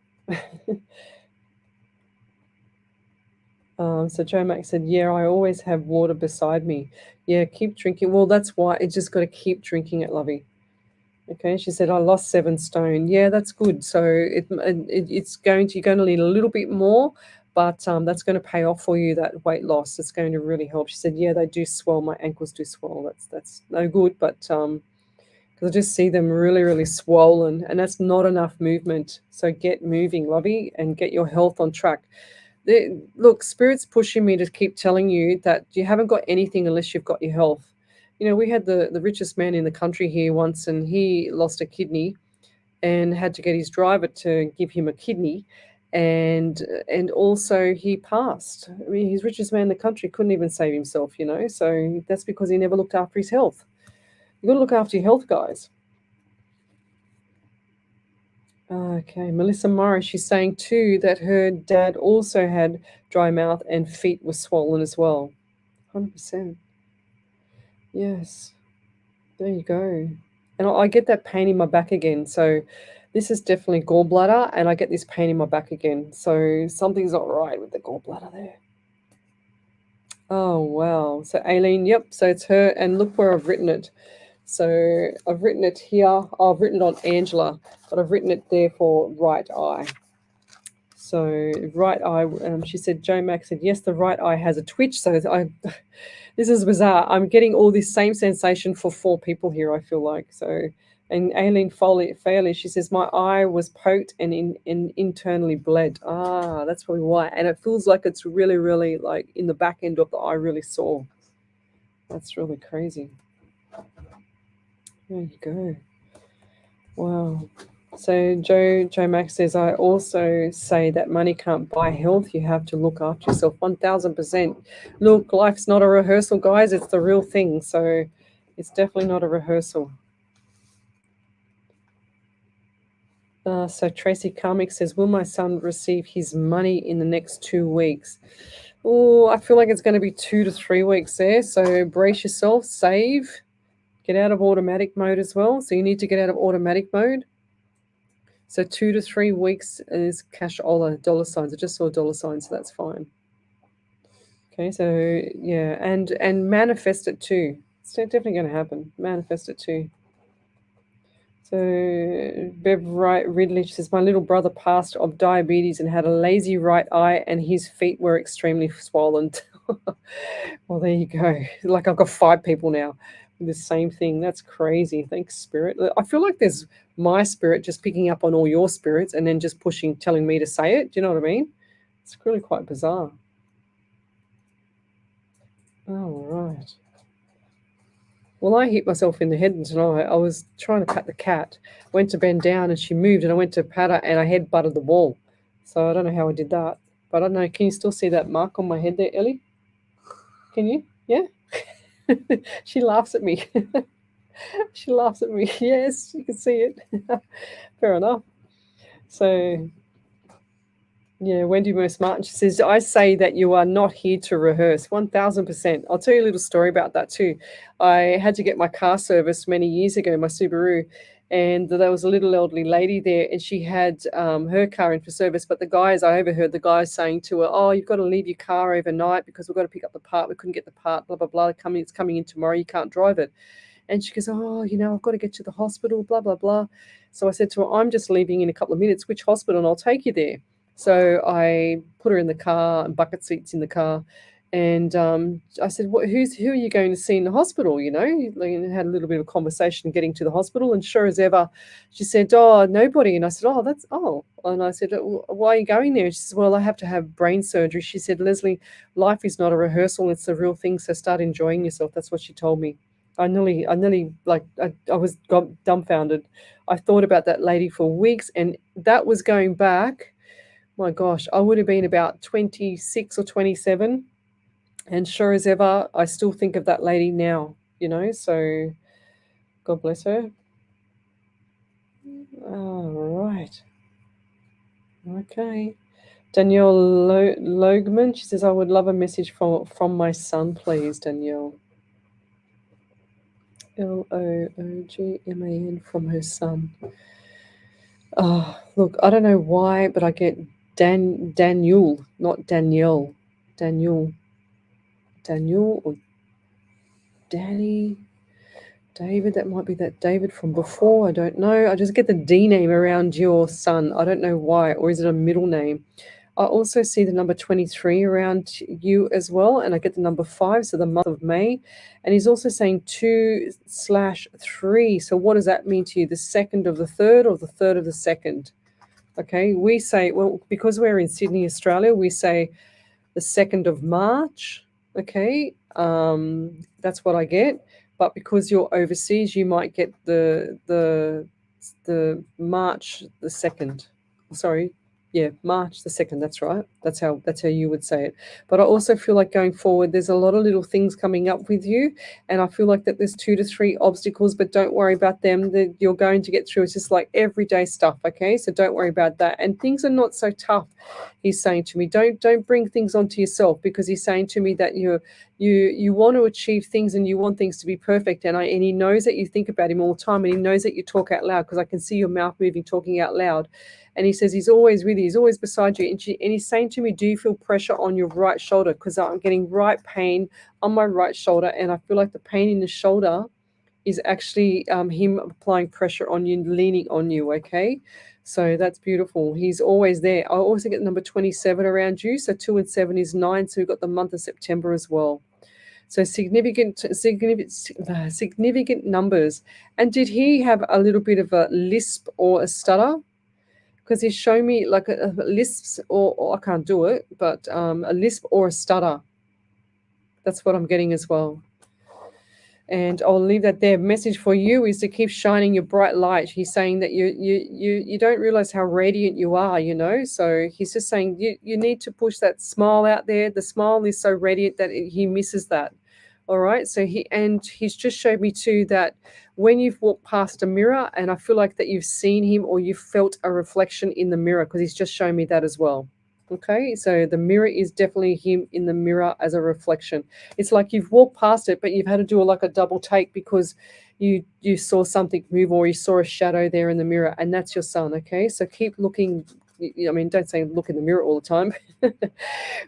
So Joe Max said, yeah, I always have water beside me. Yeah, keep drinking. Well, that's why it's just got to keep drinking it, Lovey. Okay, she said, I lost 7 stone. Yeah, that's good. So you're going to need a little bit more, but that's going to pay off for you, that weight loss. It's going to really help. She said, yeah, they do swell. My ankles do swell. That's no good, but because I just see them really, really swollen, and that's not enough movement. So get moving, Lovey, and get your health on track. Look, Spirit's pushing me to keep telling you that you haven't got anything unless you've got your health. You know, we had the richest man in the country here once, and he lost a kidney and had to get his driver to give him a kidney, and also he passed. I mean, he's richest man in the country, couldn't even save himself, you know. So that's because he never looked after his health. You've got to look after your health, guys. Okay, Melissa Morris, she's saying too that her dad also had dry mouth and feet were swollen as well. 100%. Yes, there you go. And I get that pain in my back again. So this is definitely gallbladder, and I get this pain in my back again. So something's not right with the gallbladder there. Oh, wow. So Aileen, yep, so it's her. And look where I've written it. So I've written it here. I've written it on Angela, but I've written it there for right eye. So right eye, she said, Joe Max said, yes, the right eye has a twitch. So this is bizarre. I'm getting all this same sensation for 4 people here, I feel like. So, and Aileen Fairley, she says, my eye was poked and internally bled. Ah, that's probably why. And it feels like it's really, really like in the back end of the eye, really sore. That's really crazy. There you go. Wow. So Joe Max says, I also say that money can't buy health. You have to look after yourself 1000%. Look, life's not a rehearsal, guys. It's the real thing. So it's definitely not a rehearsal. So Tracy Carmick says, will my son receive his money in the next 2 weeks? Oh, I feel like it's going to be 2 to 3 weeks there. So brace yourself, save, get out of automatic mode as well. So you need to get out of automatic mode. So 2 to 3 weeks is cashola, dollar signs. I just saw dollar signs, so that's fine. Okay, so yeah, and manifest it too. It's definitely going to happen. Manifest it too. So Bev Ridley says, my little brother passed of diabetes and had a lazy right eye and his feet were extremely swollen. Well, there you go. Like I've got 5 people now with the same thing. That's crazy. Thanks, Spirit. I feel like there's my spirit just picking up on all your spirits and then just telling me to say it. Do you know what I mean? It's really quite bizarre. Oh, right. Well, I hit myself in the head tonight. I was trying to pat the cat, went to bend down and she moved and I went to pat her and I head butted the wall. So I don't know how I did that. But I don't know. Can you still see that mark on my head there, Ellie? Can you? Yeah? She laughs at me. She laughs at me. Yes, you can see it. Fair enough. So, yeah, Wendy Moose Martin, she says, I say that you are not here to rehearse. 1000%. I'll tell you a little story about that too. I had to get my car serviced many years ago, my Subaru, and there was a little elderly lady there and she had her car in for service. But I overheard the guys saying to her, oh, you've got to leave your car overnight because we've got to pick up the part. We couldn't get the part, blah, blah, blah. It's coming in tomorrow. You can't drive it. And she goes, oh, I've got to get to the hospital, blah, blah, blah. So I said to her, I'm just leaving in a couple of minutes. Which hospital? And I'll take you there. So I put her in the car and bucket seats in the car. And I said, who are you going to see in the hospital? And had a little bit of a conversation getting to the hospital. And sure as ever, she said, oh, nobody. And I said, And I said, why are you going there? She said, well, I have to have brain surgery. She said, Lesley, life is not a rehearsal. It's the real thing. So start enjoying yourself. That's what she told me. I nearly I was dumbfounded. I thought about that lady for weeks, and that was going back. My gosh, I would have been about 26 or 27. And sure as ever, I still think of that lady now, so God bless her. All right. Okay. Danielle Logman, she says, I would love a message from my son, please, Danielle. Loogman from her son. Oh, look, I don't know why, but I get Daniel, not Danielle. Daniel or Danny, David. That might be that David from before. I don't know. I just get the D name around your son. I don't know why. Or is it a middle name? I also see the number 23 around you as well, and I get the number 5, so the month of May. And he's also saying 2/3. So what does that mean to you? The 2nd of the 3rd or the 3rd of the 2nd? Okay, we say, well, because we're in Sydney, Australia, we say the 2nd of March. Okay, that's what I get. But because you're overseas, you might get the March the 2nd. Sorry. Yeah, March the 2nd. That's right. That's how you would say it. But I also feel like going forward, there's a lot of little things coming up with you, and I feel like that there's 2 to 3 obstacles, but don't worry about them. That you're going to get through. It's just like everyday stuff. Okay, so don't worry about that. And things are not so tough. He's saying to me, don't bring things onto yourself, because he's saying to me that you want to achieve things and you want things to be perfect. And he knows that you think about him all the time, and he knows that you talk out loud, because I can see your mouth moving, talking out loud. And he says he's always with you. He's always beside you. And he's saying to me, do you feel pressure on your right shoulder? Because I'm getting right pain on my right shoulder. And I feel like the pain in the shoulder is actually him applying pressure on you, leaning on you, okay? So that's beautiful. He's always there. I also get number 27 around you. So 2 and 7 is 9. So we've got the month of September as well. So significant numbers. And did he have a little bit of a lisp or a stutter? Because he's showing me like a lisp, or I can't do it, but a lisp or a stutter. That's what I'm getting as well. And I'll leave that there. Message for you is to keep shining your bright light. He's saying that you don't realize how radiant you are, you know. So he's just saying you need to push that smile out there. The smile is so radiant that he misses that. All right. So he's just showed me too that when you've walked past a mirror, and I feel like that you've seen him or you felt a reflection in the mirror, because he's just shown me that as well. Okay, so the mirror is definitely him in the mirror as a reflection. It's like you've walked past it, but you've had to do like a double take because you saw something move or you saw a shadow there in the mirror, and that's your son. Okay, so keep looking. I mean, don't say look in the mirror all the time,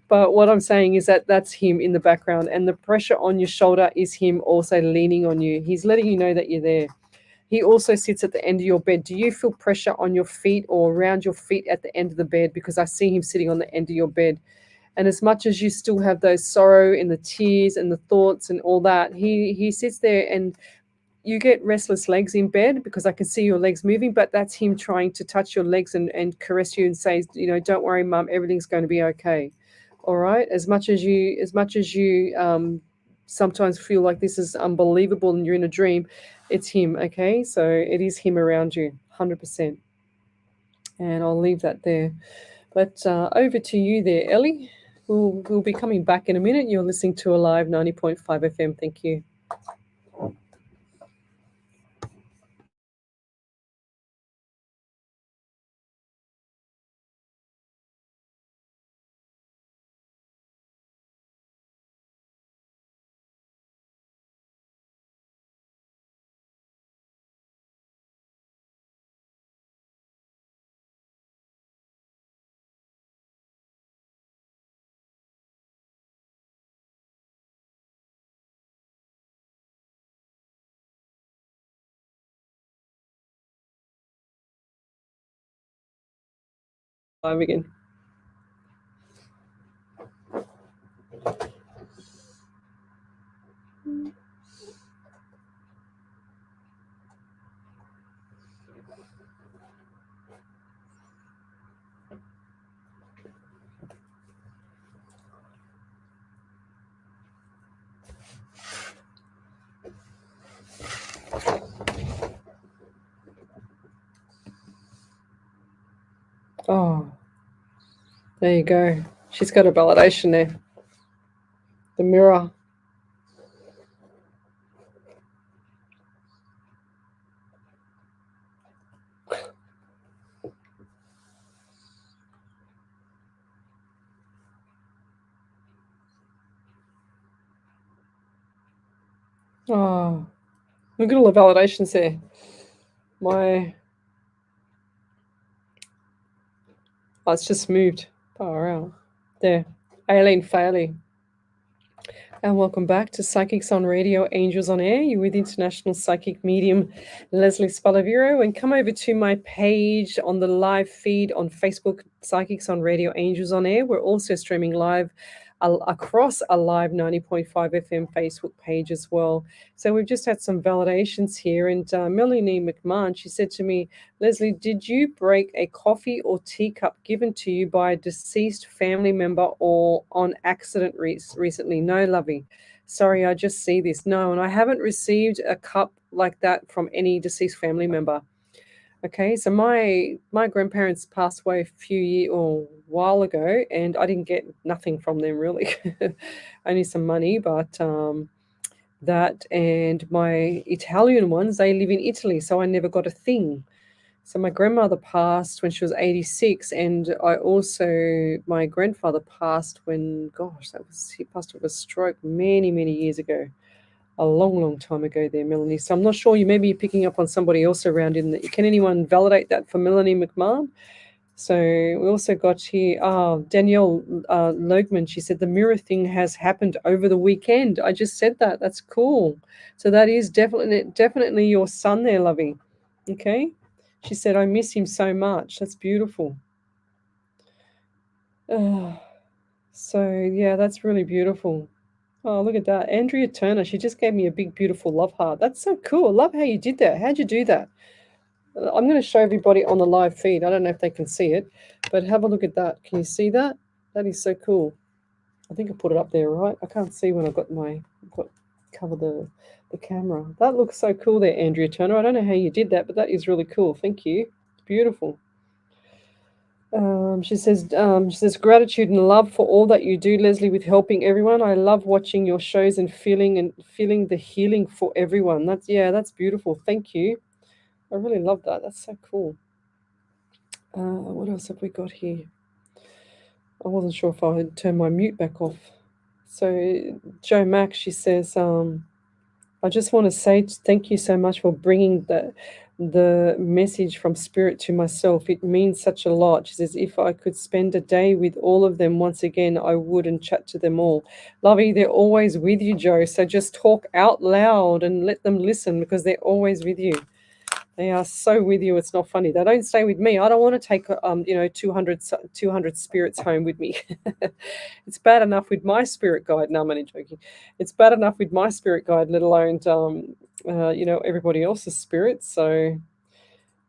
but what I'm saying is that that's him in the background, and the pressure on your shoulder is him also leaning on you. He's letting you know that you're there. He also sits at the end of your bed. Do you feel pressure on your feet or around your feet at the end of the bed? Because I see him sitting on the end of your bed. And as much as you still have those sorrow and the tears and the thoughts and all that, he sits there, and you get restless legs in bed because I can see your legs moving, but that's him trying to touch your legs and caress you and say, you know, don't worry, Mum, everything's going to be okay. All right. As much as you sometimes feel like this is unbelievable and you're in a dream, it's him. Okay. So it is him around you 100%. And I'll leave that there. But over to you there, Ellie. We'll be coming back in a minute. You're listening to Alive 90.5 FM. Thank you. Live again. Oh, there you go. She's got a validation there. The mirror. Oh, look at all the validations there. It's just moved. Far out. There. Aileen Fairley. And welcome back to Psychics on Radio, Angels on Air. You're with international psychic medium Lesley Spaliviero. And come over to my page on the live feed on Facebook, Psychics on Radio, Angels on Air. We're also streaming live across a live 90.5 FM Facebook page as well. So we've just had some validations here. And Melanie McMahon, she said to me, Lesley, did you break a coffee or teacup given to you by a deceased family member or on accident recently? No, lovey. Sorry, I just see this. No, and I haven't received a cup like that from any deceased family member. Okay, so my grandparents passed away a while ago, and I didn't get nothing from them really, only some money. But that and my Italian ones, they live in Italy, so I never got a thing. So my grandmother passed when she was 86, and my grandfather passed when, he passed of a stroke many, many years ago. A long, long time ago there, Melanie. So I'm not sure, maybe you're picking up on somebody else around in the, can anyone validate that for Melanie McMahon? So we also got here, Danielle Logman, she said the mirror thing has happened over the weekend. I just said that. That's cool. So that is definitely your son there, lovey. Okay. She said, I miss him so much. That's beautiful. So yeah, that's really beautiful. Oh, look at that. Andrea Turner, she just gave me a big, beautiful love heart. That's so cool. Love how you did that. How'd you do that? I'm going to show everybody on the live feed. I don't know if they can see it, but have a look at that. Can you see that? That is so cool. I think I put it up there, right? I can't see when I've got cover the the camera. That looks so cool there, Andrea Turner. I don't know how you did that, but that is really cool. Thank you. It's beautiful. She says gratitude and love for all that you do, Lesley, with helping everyone. I love watching your shows and feeling the healing for everyone. That's beautiful. Thank you. I really love that. That's so cool. What else have we got here? I wasn't sure if I had turned my mute back off. So Joe Mack, she says, I just want to say thank you so much for bringing the message from spirit to myself. It means such a lot. She says, if I could spend a day with all of them once again, I would, and chat to them all. Lovey, they're always with you, Joe. So just talk out loud and let them listen, because they're always with you. They are so with you. It's not funny. They don't stay with me. I don't want to take 200 spirits home with me. It's bad enough with my spirit guide. No, I'm only joking. It's bad enough with my spirit guide, let alone everybody else's spirits. So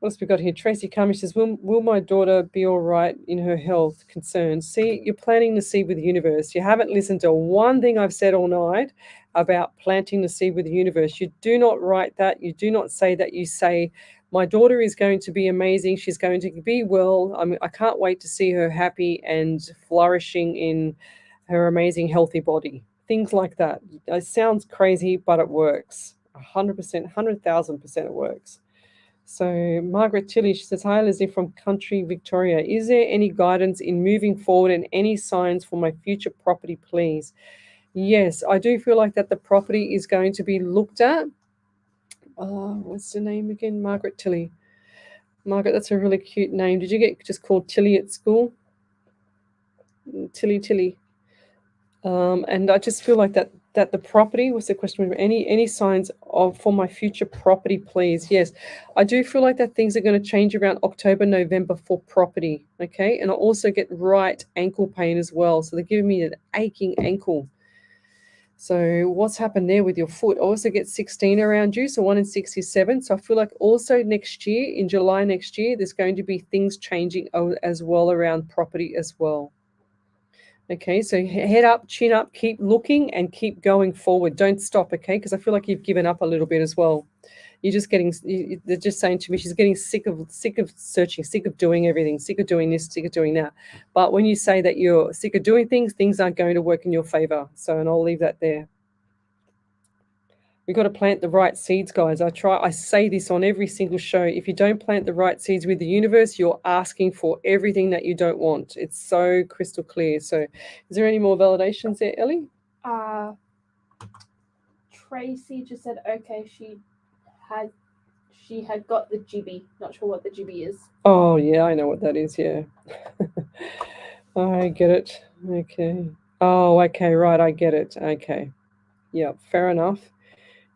what else we got here? Tracy Cummings says, will my daughter be all right in her health concerns? See, you're planting the seed with the universe. You haven't listened to one thing I've said all night about planting the seed with the universe. You do not write that. You do not say that. You say, my daughter is going to be amazing. She's going to be well. I can't wait to see her happy and flourishing in her amazing healthy body. Things like that. It sounds crazy, but it works. 100%, 100,000% it works. So Margaret Tilley, she says, hi Lesley from country Victoria. Is there any guidance in moving forward and any signs for my future property, please? Yes, I do feel like that the property is going to be looked at. What's the name again? Margaret Tilley. Margaret, that's a really cute name. Did you get just called Tilly at school? Tilly. And I just feel like that the property, what's the question? Any signs for my future property, please? Yes, I do feel like that things are going to change around October, November for property. Okay, and I also get right ankle pain as well. So they're giving me an aching ankle. So what's happened there with your foot? I also get 16 around you, so 1 in 67. So I feel like also next year, in July next year, there's going to be things changing as well around property as well. Okay, so head up, chin up, keep looking and keep going forward. Don't stop, okay? Because I feel like you've given up a little bit as well. You're just they're just saying to me, she's getting sick of searching, sick of doing everything, sick of doing this, sick of doing that. But when you say that you're sick of doing things aren't going to work in your favor. So, and I'll leave that there. We've got to plant the right seeds, guys. I say this on every single show. If you don't plant the right seeds with the universe, you're asking for everything that you don't want. It's so crystal clear. So is there any more validations there, Ellie? Tracy just said, okay, she had got the jibby. Not sure what the jibby is. Oh, yeah, I know what that is, yeah. I get it. Okay. Oh, okay, right, I get it. Okay. Yeah, fair enough.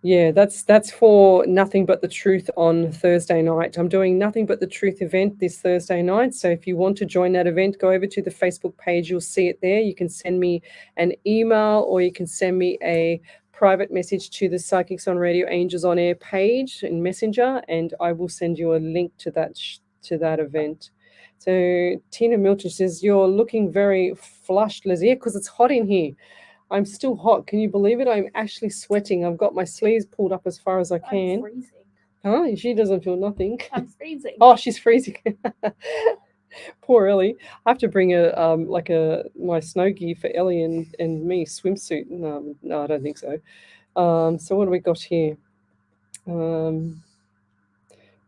Yeah, that's for Nothing But the Truth on Thursday night. I'm doing Nothing But the Truth event this Thursday night. So if you want to join that event, go over to the Facebook page. You'll see it there. You can send me an email or you can send me a private message to the Psychics on Radio Angels on Air page in Messenger, and I will send you a link to that event. So Tina Milton says, you're looking very flushed, Leslie, because it's hot in here. I'm still hot. Can you believe it? I'm actually sweating. I've got my sleeves pulled up as far as I can. I'm freezing. Oh, she doesn't feel nothing. I'm freezing. Oh, she's freezing. Poor Ellie. I have to bring my snow gear for Ellie and me swimsuit. No, I don't think so. So what do we got here?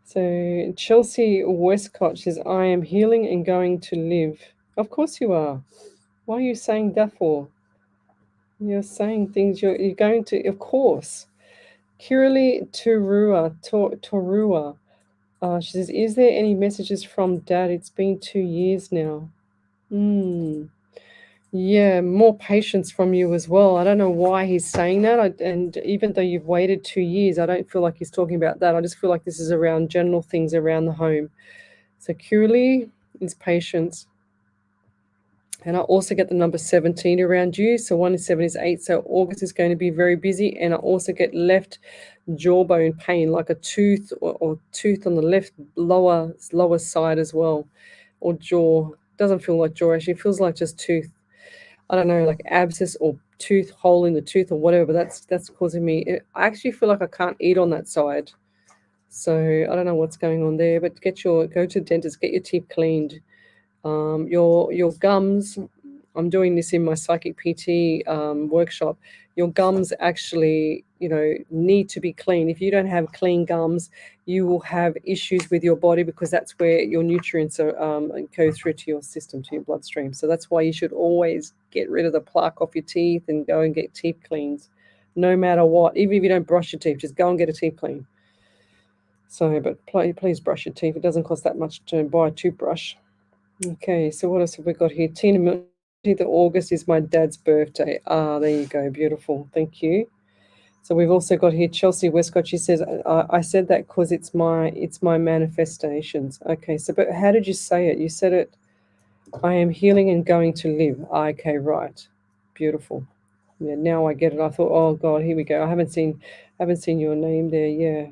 So Chelsea Westcott says, I am healing and going to live. Of course you are. Why are you saying that for? You're saying things you're going to, of course. Kirili Torua. She says, is there any messages from Dad? It's been 2 years now. Yeah, more patience from you as well. I don't know why he's saying that. And even though you've waited 2 years, I don't feel like he's talking about that. I just feel like this is around general things around the home. So Kirili is patience. And I also get the number 17 around you. So 1 in 7 is 8. So August is going to be very busy. And I also get left jawbone pain, like a tooth or tooth on the left lower side as well. Or jaw. Doesn't feel like jaw, actually. It feels like just tooth. I don't know, like abscess or tooth hole in the tooth or whatever. But that's causing me. I actually feel like I can't eat on that side. So I don't know what's going on there. But go to the dentist, get your teeth cleaned. Your gums. I'm doing this in my psychic PT workshop. Your gums actually, need to be clean. If you don't have clean gums, you will have issues with your body because that's where your nutrients go through to your system, to your bloodstream. So that's why you should always get rid of the plaque off your teeth and go and get teeth cleans, no matter what. Even if you don't brush your teeth, just go and get a teeth clean. So, but please brush your teeth. It doesn't cost that much to buy a toothbrush. Okay, so what else have we got here? Tina Milton, 20th of August is my dad's birthday. Ah, there you go. Beautiful. Thank you. So we've also got here Chelsea Westcott. She says, I said that because it's my manifestations. Okay, so but how did you say it? You said it, I am healing and going to live. Okay, right. Beautiful. Yeah, now I get it. I thought, oh God, here we go. I haven't seen your name there, yeah,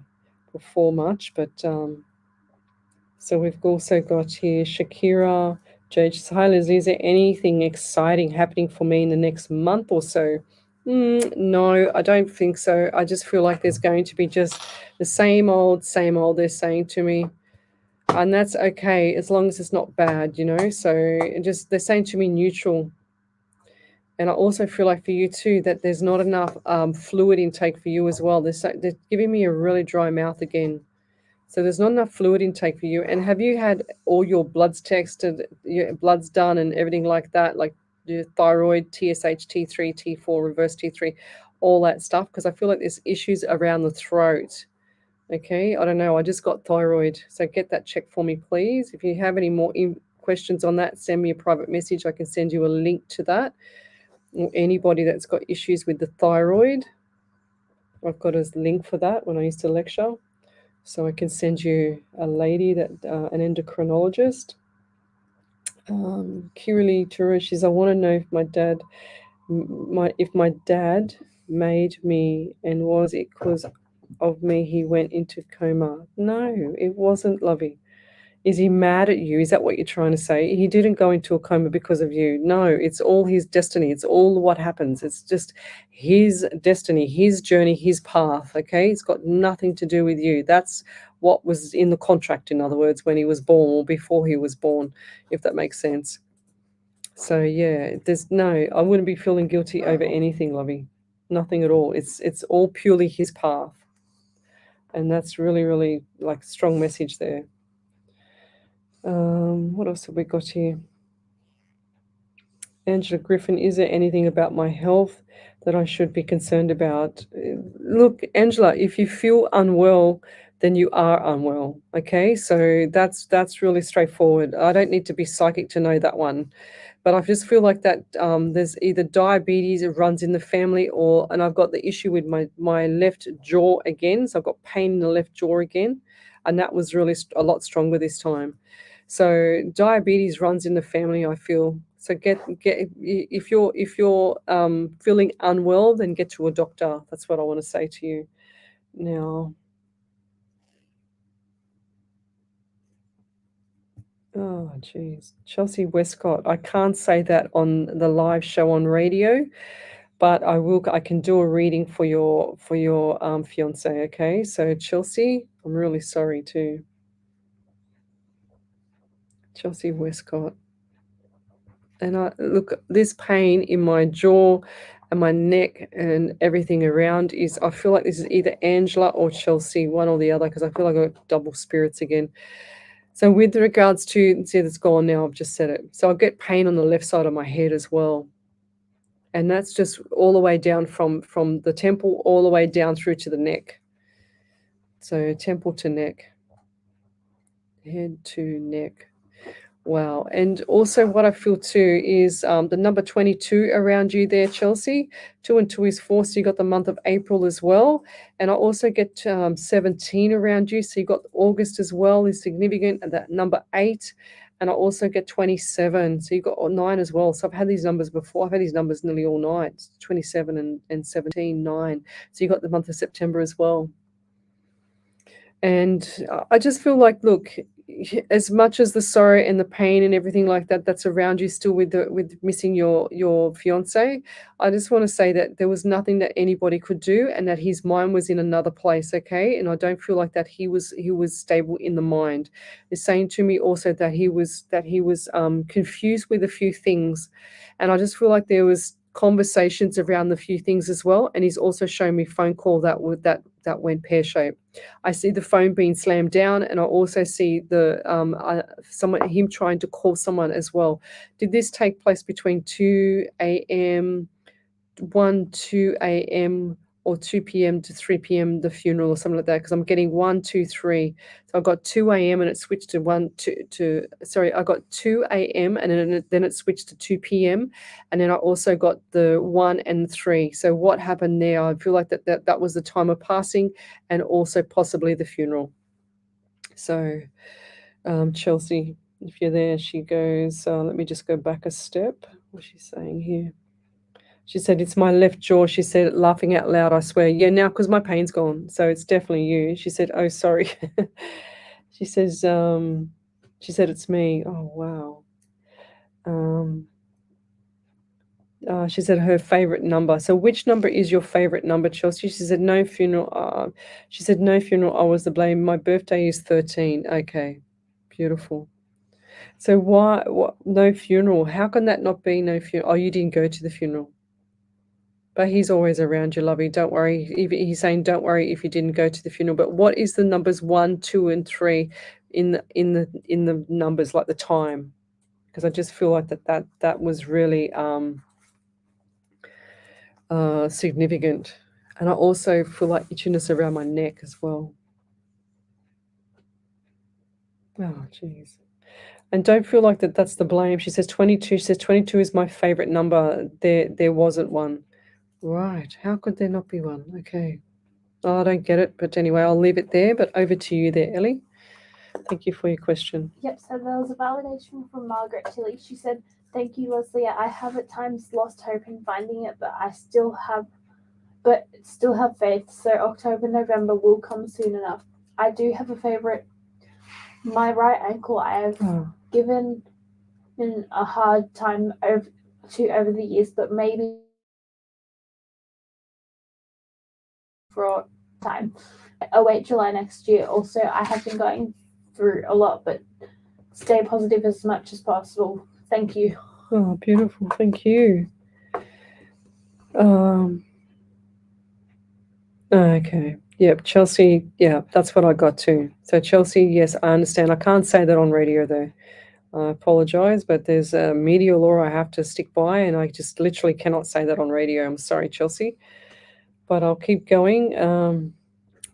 before much, but so we've also got here Shakira. Jade says, hi Leslie, is there anything exciting happening for me in the next month or so? No, I don't think so. I just feel like there's going to be just the same old they're saying to me. And that's okay as long as it's not bad, So they're saying to me neutral. And I also feel like for you too that there's not enough fluid intake for you as well. They're giving me a really dry mouth again. So there's not enough fluid intake for you. And have you had all your bloods tested, your bloods done and everything like that, like your thyroid, TSH, T3, T4, reverse T3, all that stuff? Because I feel like there's issues around the throat. Okay, I don't know. I just got thyroid. So get that checked for me, please. If you have any more questions on that, send me a private message. I can send you a link to that. Or anybody that's got issues with the thyroid, I've got a link for that when I used to lecture. So I can send you a lady an endocrinologist. Kirili Turu, she says, I want to know if my dad made me, and was it because of me he went into coma? No, it wasn't, lovey. Is he mad at you? Is that what you're trying to say? He didn't go into a coma because of you. No, it's all his destiny. It's all what happens. It's just his destiny, his journey, his path, okay? It's got nothing to do with you. That's what was in the contract, in other words, when he was born or before he was born, if that makes sense. So, yeah, I wouldn't be feeling guilty over anything, lovey. Nothing at all. It's all purely his path. And that's really, really, like, strong message there. What else have we got here? Angela Griffin, is there anything about my health that I should be concerned about? Look, Angela, if you feel unwell, then you are unwell. Okay, so that's really straightforward. I don't need to be psychic to know that one, but I just feel like that there's either diabetes, it runs in the family, and I've got the issue with my left jaw again. So I've got pain in the left jaw again, and that was really a lot stronger this time. So diabetes runs in the family, I feel. So if you're feeling unwell, then get to a doctor. That's what I want to say to you. Now, oh geez, Chelsea Westcott. I can't say that on the live show on radio, but I will. I can do a reading for your fiance. Okay, so Chelsea, I'm really sorry too. Chelsea Westcott. And look, this pain in my jaw and my neck and everything around I feel like this is either Angela or Chelsea, one or the other, because I feel like I've got double spirits again. So with regards to, see, that's gone now, I've just said it. So I get pain on the left side of my head as well. And that's just all the way down from the temple all the way down through to the neck. So temple to neck, head to neck. Wow. And also what I feel too is the number 22 around you there, Chelsea. 2 and 2 is 4, so you got the month of April as well. And I also get 17 around you, so you got August as well is significant, and that number 8. And I also get 27, so you got 9 as well. So I've had these numbers before. I've had these numbers nearly all night, 27 and 17, 9. So you got the month of September as well. And I just feel like, look, as much as the sorrow and the pain and everything like that that's around you still with missing your fiance, I just want to say that there was nothing that anybody could do, and that his mind was in another place, okay? And I don't feel like that he was stable in the mind. It's saying to me also that he was confused with a few things, and I just feel like there was conversations around the few things as well. And he's also shown me phone call that went pear-shaped. I see the phone being slammed down, and I also see the him trying to call someone as well. Did this take place between 2 a.m., 2 a.m., or 2 p.m. to 3 p.m. the funeral or something like that? Because I'm getting 1, 2, 3. So I got 2 a.m. and it switched to 1 to sorry, I got 2 a.m. and then it switched to 2 p.m. and then I also got the 1 and 3. So what happened there? I feel like that was the time of passing, and also possibly the funeral. So Chelsea, if you're there, she goes, let me just go back a step. What's she saying here? She said, it's my left jaw. She said, laughing out loud, I swear. Yeah, now because my pain's gone. So it's definitely you. She said, oh, sorry. She says, she said, it's me. Oh, wow. She said her favorite number. So which number is your favorite number, Chelsea? She said, no funeral. She said, no funeral. I was the blame. My birthday is 13. Okay, beautiful. So why no funeral? How can that not be no funeral? Oh, you didn't go to the funeral. But he's always around you, lovey. Don't worry. He's saying, don't worry if you didn't go to the funeral. But what is the numbers 1, 2, and 3 in the numbers, like the time? Because I just feel like that was really significant. And I also feel like itchiness around my neck as well. Oh, jeez. And don't feel like that's the blame. She says 22. She says 22 is my favorite number. There wasn't one. Right. How could there not be one? Okay. Oh, I don't get it. But anyway, I'll leave it there. But over to you there, Ellie. Thank you for your question. Yep, so there was a validation from Margaret Tilly. She said, thank you, Leslie. I have at times lost hope in finding it, but still have faith. So October, November will come soon enough. I do have a favorite. My right ankle, I have given in a hard time over the years, but maybe for time. Await July next year. Also, I have been going through a lot, but stay positive as much as possible. Thank you. Oh, beautiful. Thank you. Okay. Yep. Chelsea. Yeah, that's what I got too. So Chelsea, yes, I understand. I can't say that on radio though. I apologize, but there's a media law I have to stick by, and I just literally cannot say that on radio. I'm sorry, Chelsea, but I'll keep going.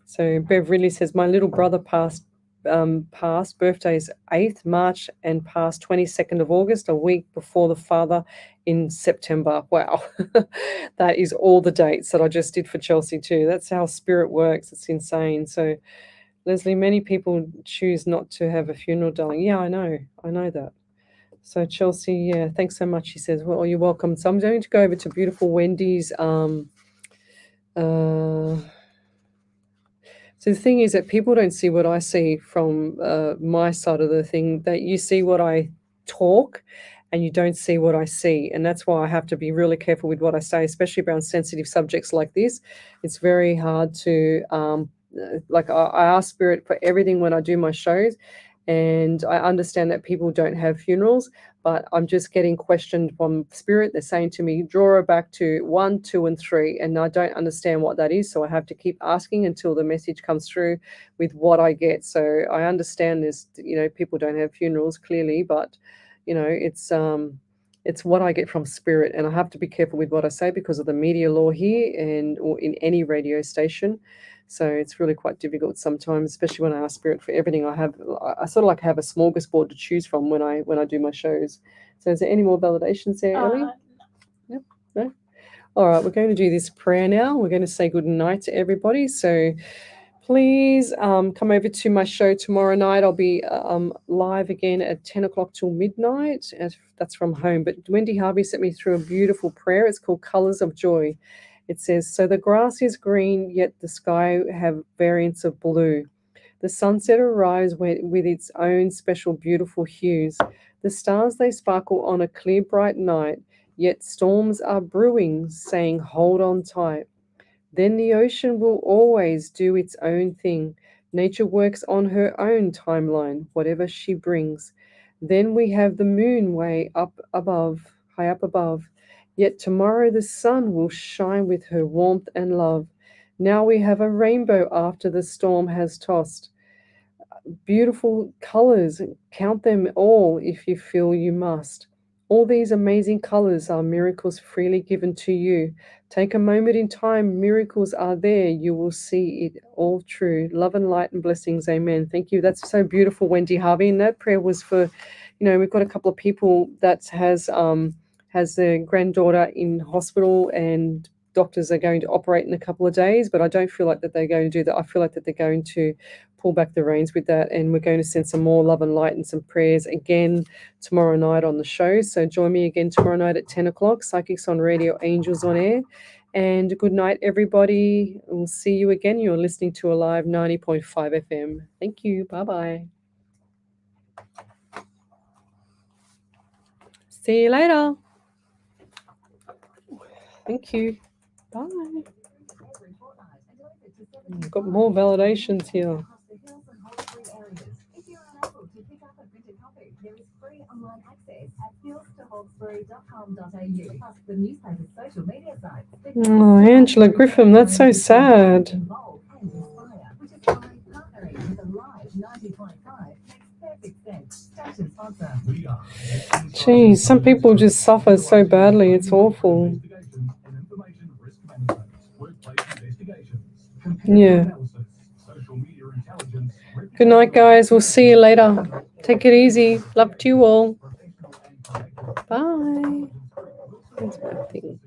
So Bev really says, my little brother passed birthdays 8th March and passed 22nd of August, a week before the father in September. Wow. That is all the dates that I just did for Chelsea too. That's how spirit works. It's insane. So Leslie, many people choose not to have a funeral, darling. Yeah, I know that. So Chelsea, yeah, thanks so much. She says, well, you're welcome. So I'm going to go over to beautiful Wendy's So the thing is that people don't see what I see from my side of the thing, that you see what I talk and you don't see what I see. And that's why I have to be really careful with what I say, especially around sensitive subjects like this. It's very hard to, I ask Spirit for everything when I do my shows. And I understand that people don't have funerals, but I'm just getting questioned from Spirit. They're saying to me, draw her back to 1, 2, and 3. And I don't understand what that is. So I have to keep asking until the message comes through with what I get. So I understand this, people don't have funerals clearly, but, it's what I get from Spirit. And I have to be careful with what I say because of the media law here or in any radio station. So it's really quite difficult sometimes, especially when I ask Spirit for everything. I sort of like have a smorgasbord to choose from when I do my shows. So is there any more validations there, Ellie? Yep. No? All right, we're going to do this prayer now. We're going to say good night to everybody. So please come over to my show tomorrow night. I'll be live again at 10 o'clock till midnight. That's from home. But Wendy Harvey sent me through a beautiful prayer. It's called Colors of Joy. It says, so the grass is green, yet the sky have variants of blue. The sunset arrives with its own special beautiful hues. The stars, they sparkle on a clear, bright night, yet storms are brewing, saying, hold on tight. Then the ocean will always do its own thing. Nature works on her own timeline, whatever she brings. Then we have the moon way up above, high up above. Yet tomorrow the sun will shine with her warmth and love. Now we have a rainbow after the storm has tossed. Beautiful colors, count them all if you feel you must. All these amazing colors are miracles freely given to you. Take a moment in time, miracles are there. You will see it all true. Love and light and blessings, amen. Thank you. That's so beautiful, Wendy Harvey. And that prayer was for, we've got a couple of people that has their granddaughter in hospital, and doctors are going to operate in a couple of days, but I don't feel like that they're going to do that. I feel like that they're going to pull back the reins with that, and we're going to send some more love and light and some prayers again tomorrow night on the show. So join me again tomorrow night at 10 o'clock, Psychics on Radio, Angels on Air. And good night, everybody. We'll see you again. You're listening to Alive 90.5 FM. Thank you. Bye-bye. See you later. Thank you. Bye. I've got more validations here. If you're unable to pick up a printed copy, there is free online access at fieldstoholdsbury.com.au. Plus the newspaper's social media sites. Oh, Angela Griffin, that's so sad. Involve and inspire, which is why partnering with Alive 90.5 makes perfect sense. Station sponsor. Geez, some people just suffer so badly. It's awful. Yeah. Good night, guys. We'll see you later. Take it easy. Love to you all. Bye. That's my thing.